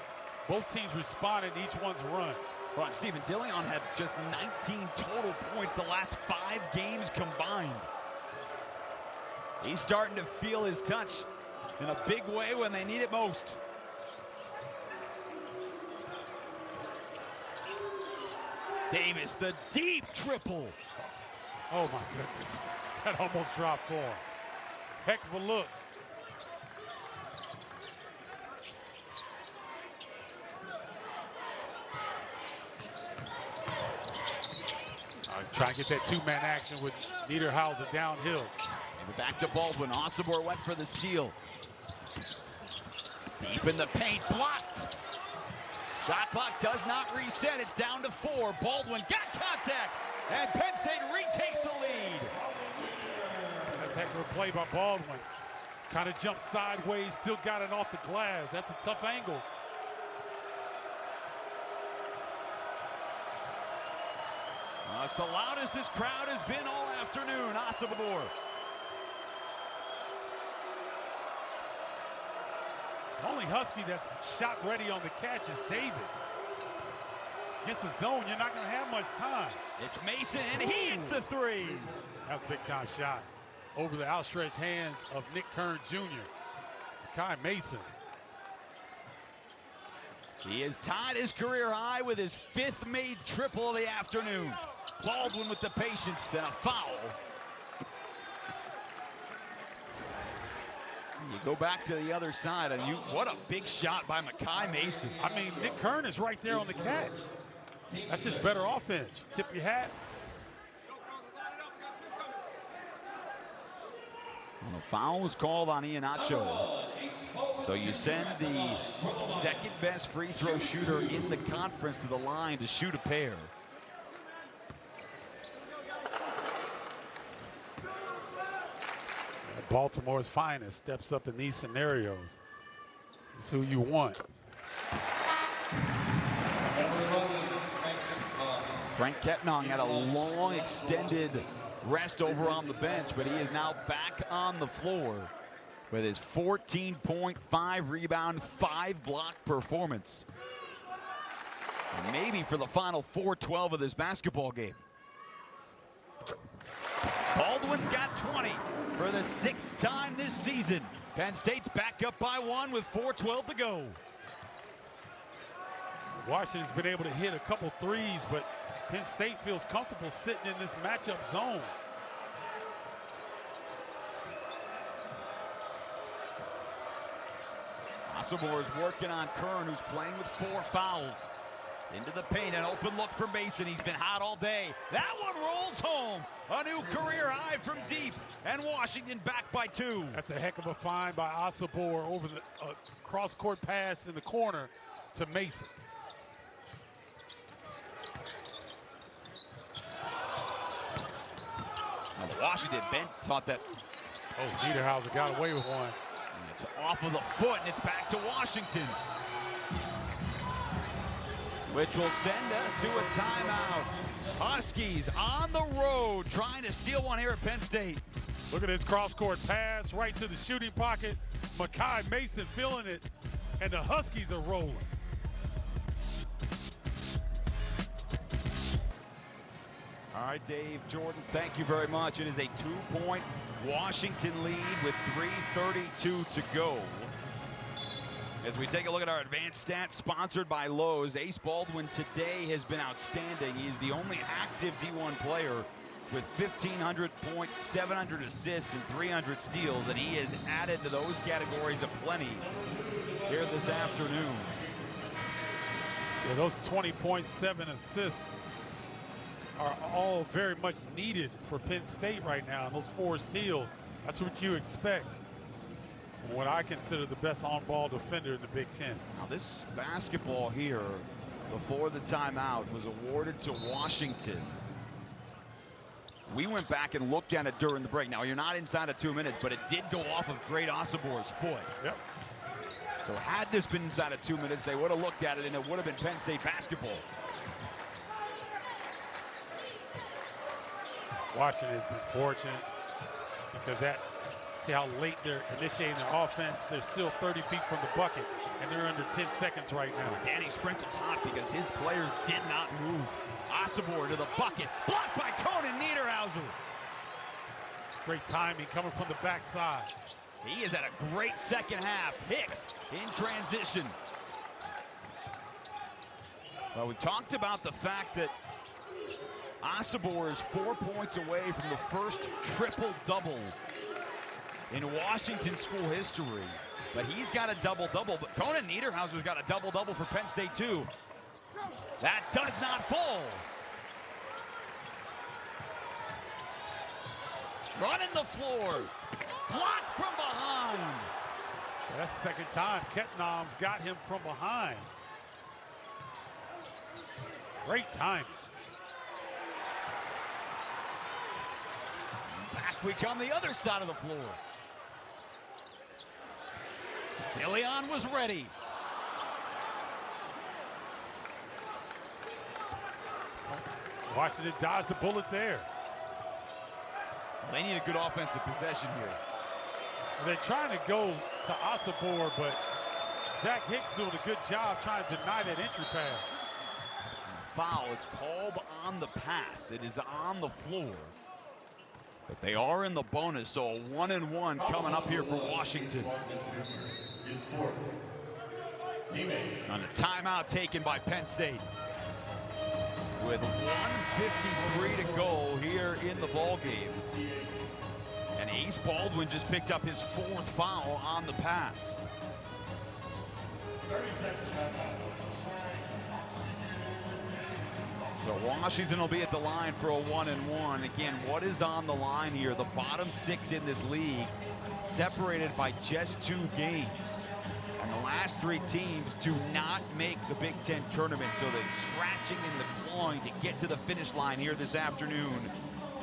Both teams responded to each one's runs. Ron, Stephen, Dillion had just 19 total points the last 5 games combined. He's starting to feel his touch in a big way when they need it most. Davis, the deep triple. Oh my goodness, that almost dropped for him. Heck of a look. Trying to get that two-man action with Niederhauser downhill. And back to Baldwin. Osobor went for the steal. Deep in the paint, blocked. Shot clock does not reset. It's down to 4. Baldwin got contact, and Penn State retakes the lead. That's a heck of a play by Baldwin. Kind of jumped sideways, still got it off the glass. That's a tough angle. It's the loudest this crowd has been all afternoon. Osobor. The only Husky that's shot ready on the catch is Davis. Against the zone, you're not going to have much time. It's Mason, and he hits the 3. That was a big-time shot. Over the outstretched hands of Nick Kern Jr. Kai Mason. He has tied his career high with his 5th made triple of the afternoon. Baldwin with the patience and a foul. You go back to the other side, and what a big shot by Makai Mason. I mean, Nick Kern is right there on the catch. That's just better offense. Tip your hat. Well, the foul was called on Iheanacho. So you send the second best free throw shooter in the conference to the line to shoot a pair. Baltimore's finest steps up in these scenarios. It's who you want. Frank Ketnong had a long extended rest over on the bench, but he is now back on the floor with his 14.5 rebound, 5 block performance. Maybe for the final 4:12 of this basketball game. Baldwin's got 20 for the 6th time this season. Penn State's back up by 1 with 4:12 to go. Washington's been able to hit a couple threes, but Penn State feels comfortable sitting in this matchup zone. Osibor is working on Kern, who's playing with 4 fouls. Into the paint, an open look for Mason. He's been hot all day. That one rolls home. A new career high from deep, and Washington back by 2. That's a heck of a find by Osibor over the cross-court pass in the corner to Mason. Now the Washington bench thought that. Oh, Niederhauser got away with one. And it's off of the foot, and it's back to Washington, which will send us to a timeout. Huskies on the road trying to steal one here at Penn State. Look at this cross-court pass right to the shooting pocket. Makai Mason feeling it, and the Huskies are rolling. All right, Dave, Jordan, thank you very much. It is a 2-point Washington lead with 3:32 to go. As we take a look at our advanced stats sponsored by Lowe's, Ace Baldwin today has been outstanding. He's the only active D1 player with 1,500 points, 700 assists, and 300 steals, and he has added to those categories aplenty here this afternoon. Yeah, those 20.7 assists are all very much needed for Penn State right now. And those 4 steals, that's what you expect. What I consider the best on-ball defender in the Big Ten. Now this basketball here, before the timeout, was awarded to Washington. We went back and looked at it during the break. Now you're not inside of 2 minutes, but it did go off of Great Osibor's foot. Yep. So had this been inside of 2 minutes, they would have looked at it and it would have been Penn State basketball. Washington has been fortunate because see how late they're initiating their offense. They're still 30 feet from the bucket, and they're under 10 seconds right now. Danny Sprinkle's hot because his players did not move. Osibor to the bucket, blocked by Conan Niederhauser. Great timing coming from the backside. He is at a great second half. Hicks in transition. Well, we talked about the fact that Osibor is 4 points away from the first triple-double in Washington school history. But he's got a double-double. But Conan Niederhauser's got a double-double for Penn State, too. That does not fall. Running the floor. Blocked from behind. That's the second time Ketnom's got him from behind. Great timing. Back we come the other side of the floor. DeLeon was ready. Washington dodged the bullet there. They need a good offensive possession here. They're trying to go to Osibor, but Zach Hicks doing a good job trying to deny that entry pass. Foul, it's called on the pass. It is on the floor. But they are in the bonus, so a 1-and-1 coming up here for Washington. On a timeout taken by Penn State. with 1:53 to go here in the ball game. And Ace Baldwin just picked up his 4th foul on the pass. So Washington will be at the line for a 1-and-1. Again, what is on the line here? The bottom 6 in this league, separated by just 2 games. And the last 3 teams do not make the Big Ten tournament. So the scratching and the clawing to get to the finish line here this afternoon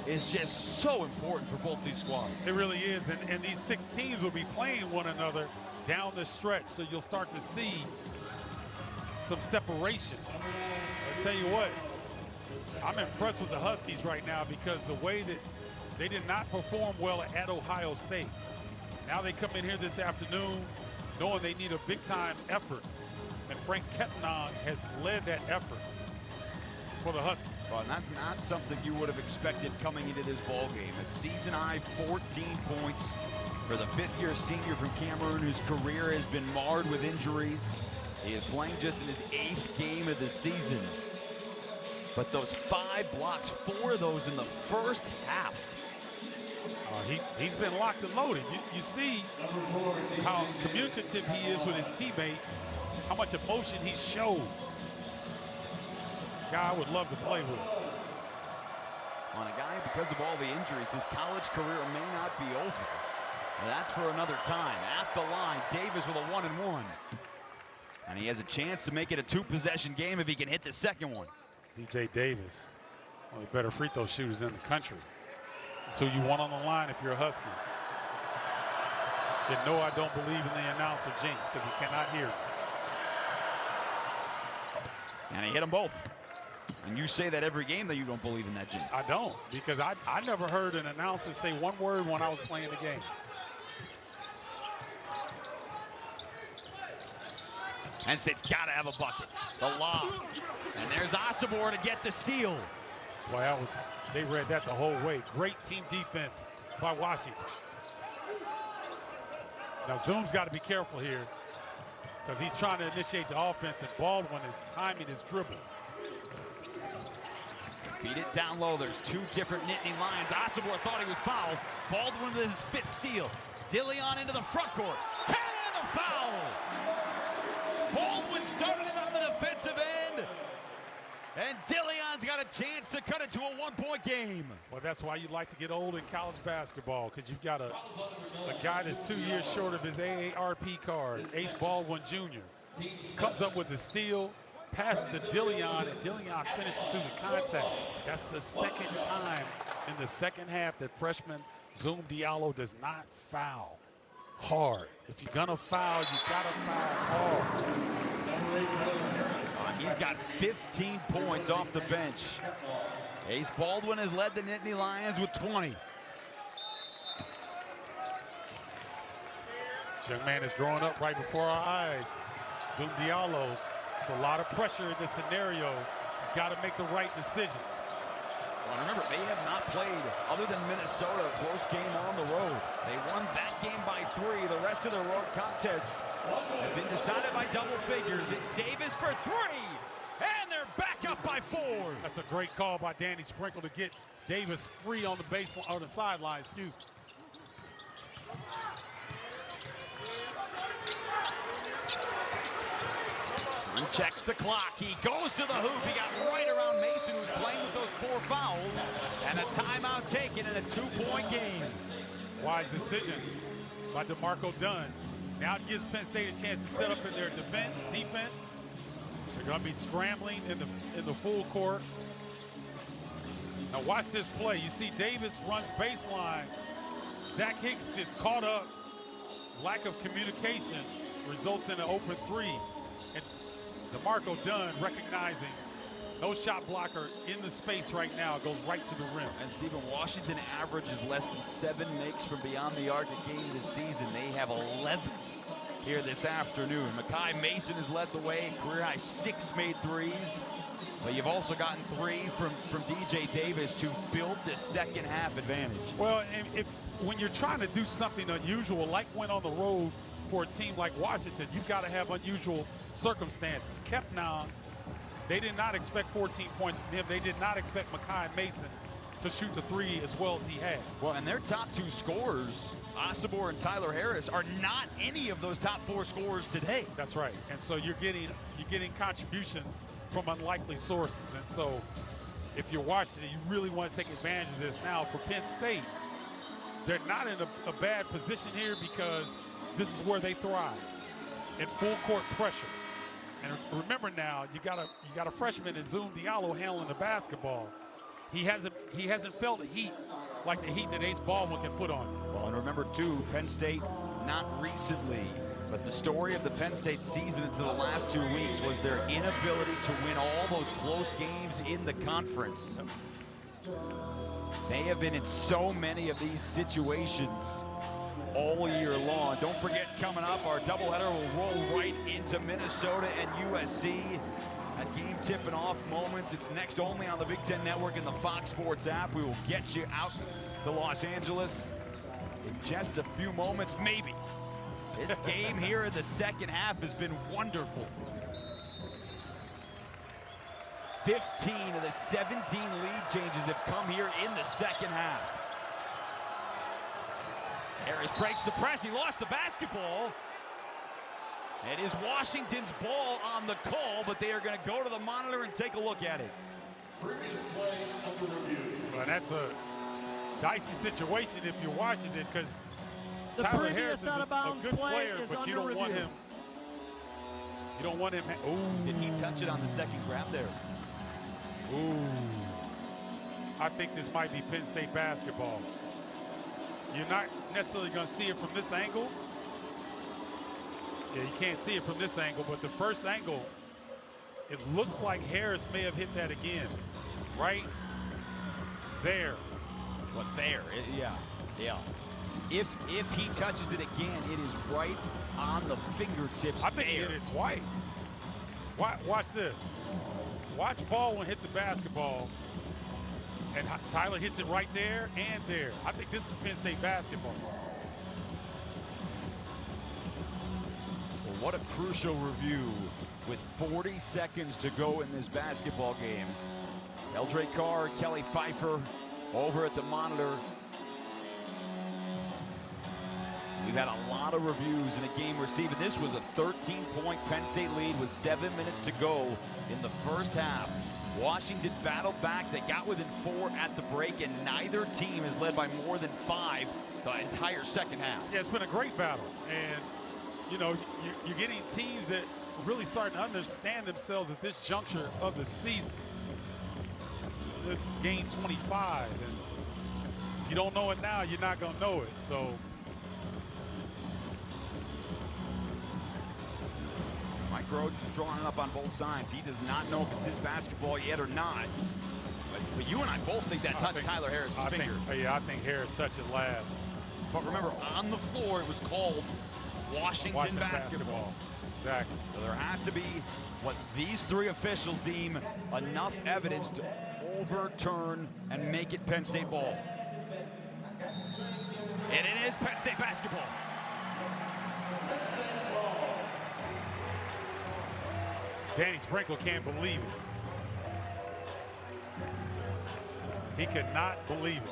is just so important for both these squads. It really is, and these 6 teams will be playing one another down the stretch, so you'll start to see some separation. I'll tell you what, I'm impressed with the Huskies right now because the way that they did not perform well at Ohio State. Now they come in here this afternoon knowing they need a big-time effort, and Frank Kettenong has led that effort for the Huskies. Well, and that's not something you would have expected coming into this ball game. A season-high 14 points for the 5th-year senior from Cameroon, whose career has been marred with injuries. He is playing just in his 8th game of the season. But those 5 blocks, 4 of those in the first half. He's been locked and loaded. You see how communicative he is with his teammates, how much emotion he shows. Guy I would love to play with. On a guy, because of all the injuries, his college career may not be over. That's for another time. At the line, Davis with a 1-and-1. And he has a chance to make it a 2-possession game if he can hit the second one. DJ Davis, one of the better free throw shooters in the country. So you want on the line if you're a Husky. And no, I don't believe in the announcer jinx because he cannot hear me. And he hit them both. And you say that every game that you don't believe in that jinx. I don't, because I never heard an announcer say one word when I was playing the game. Penn State's got to have a bucket. The lob. And there's Osibor to get the steal. Boy, they read that the whole way. Great team defense by Washington. Now Zoom's got to be careful here because he's trying to initiate the offense, and Baldwin is timing his dribble. Feed it down low. There's 2 different Nittany Lions. Osibor thought he was fouled. Baldwin with his 5th steal. Dillion into the front court. And the foul! Baldwin started it on the defensive end. And Dillion's got a chance to cut it to a 1-point game. Well, that's why you like to get old in college basketball, because you've got a guy that's 2 years short of his AARP card, Ace Baldwin Jr. Comes up with the steal, passes to Dillion, and Dillion finishes through the contact. That's the 2nd time in the second half that freshman Zoom Diallo does not foul hard. If you're gonna foul, you gotta foul hard. He's got 15 points off the bench. Ace Baldwin has led the Nittany Lions with 20. This young man is growing up right before our eyes. Zoom Diallo, it's a lot of pressure in this scenario. He's got to make the right decisions. Well, remember, they have not played, other than Minnesota, a close game on the road. They won that game by 3. The rest of their road contests have been decided by double figures. It's Davis for 3, and they're back up by 4. That's a great call by Danny Sprinkle to get Davis free on the baseline, on the sideline, excuse me. Checks the clock. He goes to the hoop. He got right around Mason, who's playing with those 4 fouls, and a timeout taken in a 2-point game. Wise decision by DeMarco Dunn. Now it gives Penn State a chance to set up in their defense. They're going to be scrambling in the full court. Now watch this play. You see Davis runs baseline. Zach Hicks gets caught up. Lack of communication results in an open 3. And DeMarco Dunn recognizing no shot blocker in the space right now, goes right to the rim. And Stephen, Washington averages less than 7 makes from beyond the arc a game this season. They have 11 here this afternoon. Makai Mason has led the way, career high 6 made threes. But you've also gotten 3 from DJ Davis to build this second half advantage. Well, when you're trying to do something unusual, like went on the road for a team like Washington, you've got to have unusual circumstances. Kettenong They did not expect 14 points from him. They did not expect Makai Mason to shoot the three as well as he has. Well, and their top two scorers, Osibor and Tyler Harris, are not any of those top four scorers today. That's right. And so you're getting contributions from unlikely sources. And so if you're watching it, you really want to take advantage of this. Now for Penn State, they're not in a bad position here because this is where they thrive, in full court pressure. And remember now, you got a freshman in Zoom Diallo handling the basketball. He hasn't felt heat like the heat that Ace Baldwin can put on him. Well, and remember too, Penn State, not recently, but the story of the Penn State season into the last 2 weeks was their inability to win all those close games in the conference. They have been in so many of these situations all year long. Don't forget, coming up, our doubleheader will roll right into Minnesota and USC. That game tipping off moments. It's next only on the Big Ten Network and the Fox Sports app. We will get you out to Los Angeles in just a few moments, maybe. This game here in the second half has been wonderful. 15 of the 17 lead changes have come here in the second half. Harris breaks the press. He lost the basketball. It is Washington's ball on the call, but they are going to go to the monitor and take a look at it. Previous play under review. Well, that's a dicey situation if you're Washington, because The Tyler previous Harris is a out-of-bounds good play player, is but you under don't want review. him. You don't want him. Ooh. Did he touch it on the second grab there? Ooh. I think this might be Penn State basketball. You're not necessarily going to see it from this angle. Yeah, you can't see it from this angle, but the first angle, it looked like Harris may have hit that again. Right there. What, there? Yeah. If he touches it again, it is right on the fingertips. I think he hit it twice. Watch this. Watch Baldwin hit the basketball, and Tyler hits it right there and there. I think this is Penn State basketball. Well, what a crucial review with 40 seconds to go in this basketball game. Eldre Carr, Kelly Pfeiffer over at the monitor. We've had a lot of reviews in a game where, Steven, this was a 13-point Penn State lead with 7 minutes to go in the first half. Washington battled back. They got within 4 at the break, and neither team has led by more than 5 the entire second half. Yeah, it's been a great battle. And, you know, you're getting teams that are really starting to understand themselves at this juncture of the season. This is game 25, and if you don't know it now, you're not going to know it. So Mike Rhodes is drawing it up on both sides. He does not know if it's his basketball yet or not. But you and I both think that touched Tyler Harris's finger. I think Harris touched it last. But remember, on the floor, it was called Washington basketball. Exactly. So there has to be what these 3 officials deem enough evidence to overturn and make it Penn State ball. And it is Penn State basketball. Danny Sprinkle can't believe it. He could not believe it.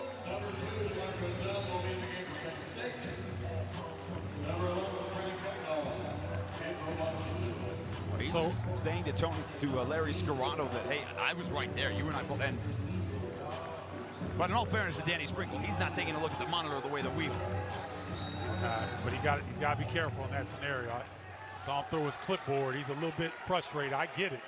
He's saying to Larry Scarrato that, hey, I was right there. You and I both. But in all fairness to Danny Sprinkle, he's not taking a look at the monitor the way that we are. But he's got to be careful in that scenario. I saw him throw his clipboard. He's a little bit frustrated. I get it.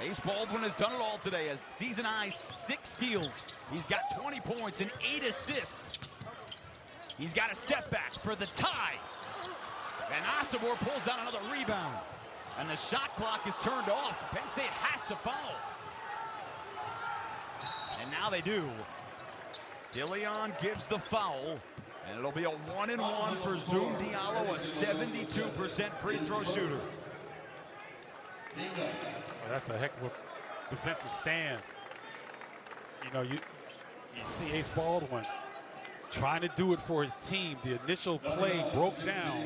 Ace Baldwin has done it all today. A season-high 6 steals. He's got 20 points and 8 assists. He's got a step back for the tie. And Osibor pulls down another rebound. And the shot clock is turned off. Penn State has to foul. And now they do. DeLeon gives the foul. And it'll be a 1-and-1 for Zoom Diallo, a 72% free throw shooter. Well, that's a heck of a defensive stand. You know, you see Ace Baldwin trying to do it for his team. The initial play broke down.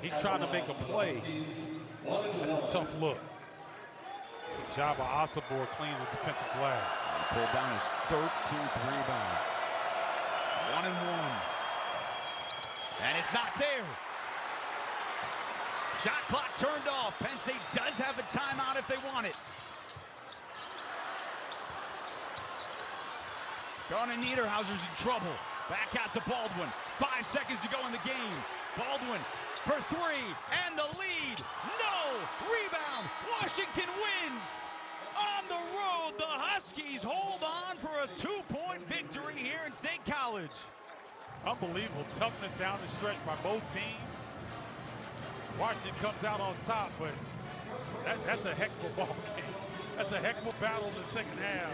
He's trying to make a play. That's a tough look. job of Osibor cleaning the defensive glass. He pulled down his 13th rebound. 1-1. And it's not there. Shot clock turned off. Penn State does have a timeout if they want it. Gordon Niederhauser's in trouble. Back out to Baldwin. 5 seconds to go in the game. Baldwin for three, and the lead. No! Rebound. Washington wins. On the road, the Huskies hold on for a 2-point victory here in State College. Unbelievable toughness down the stretch by both teams. Washington comes out on top, but that's a heck of a ball game. That's a heck of a battle in the second half.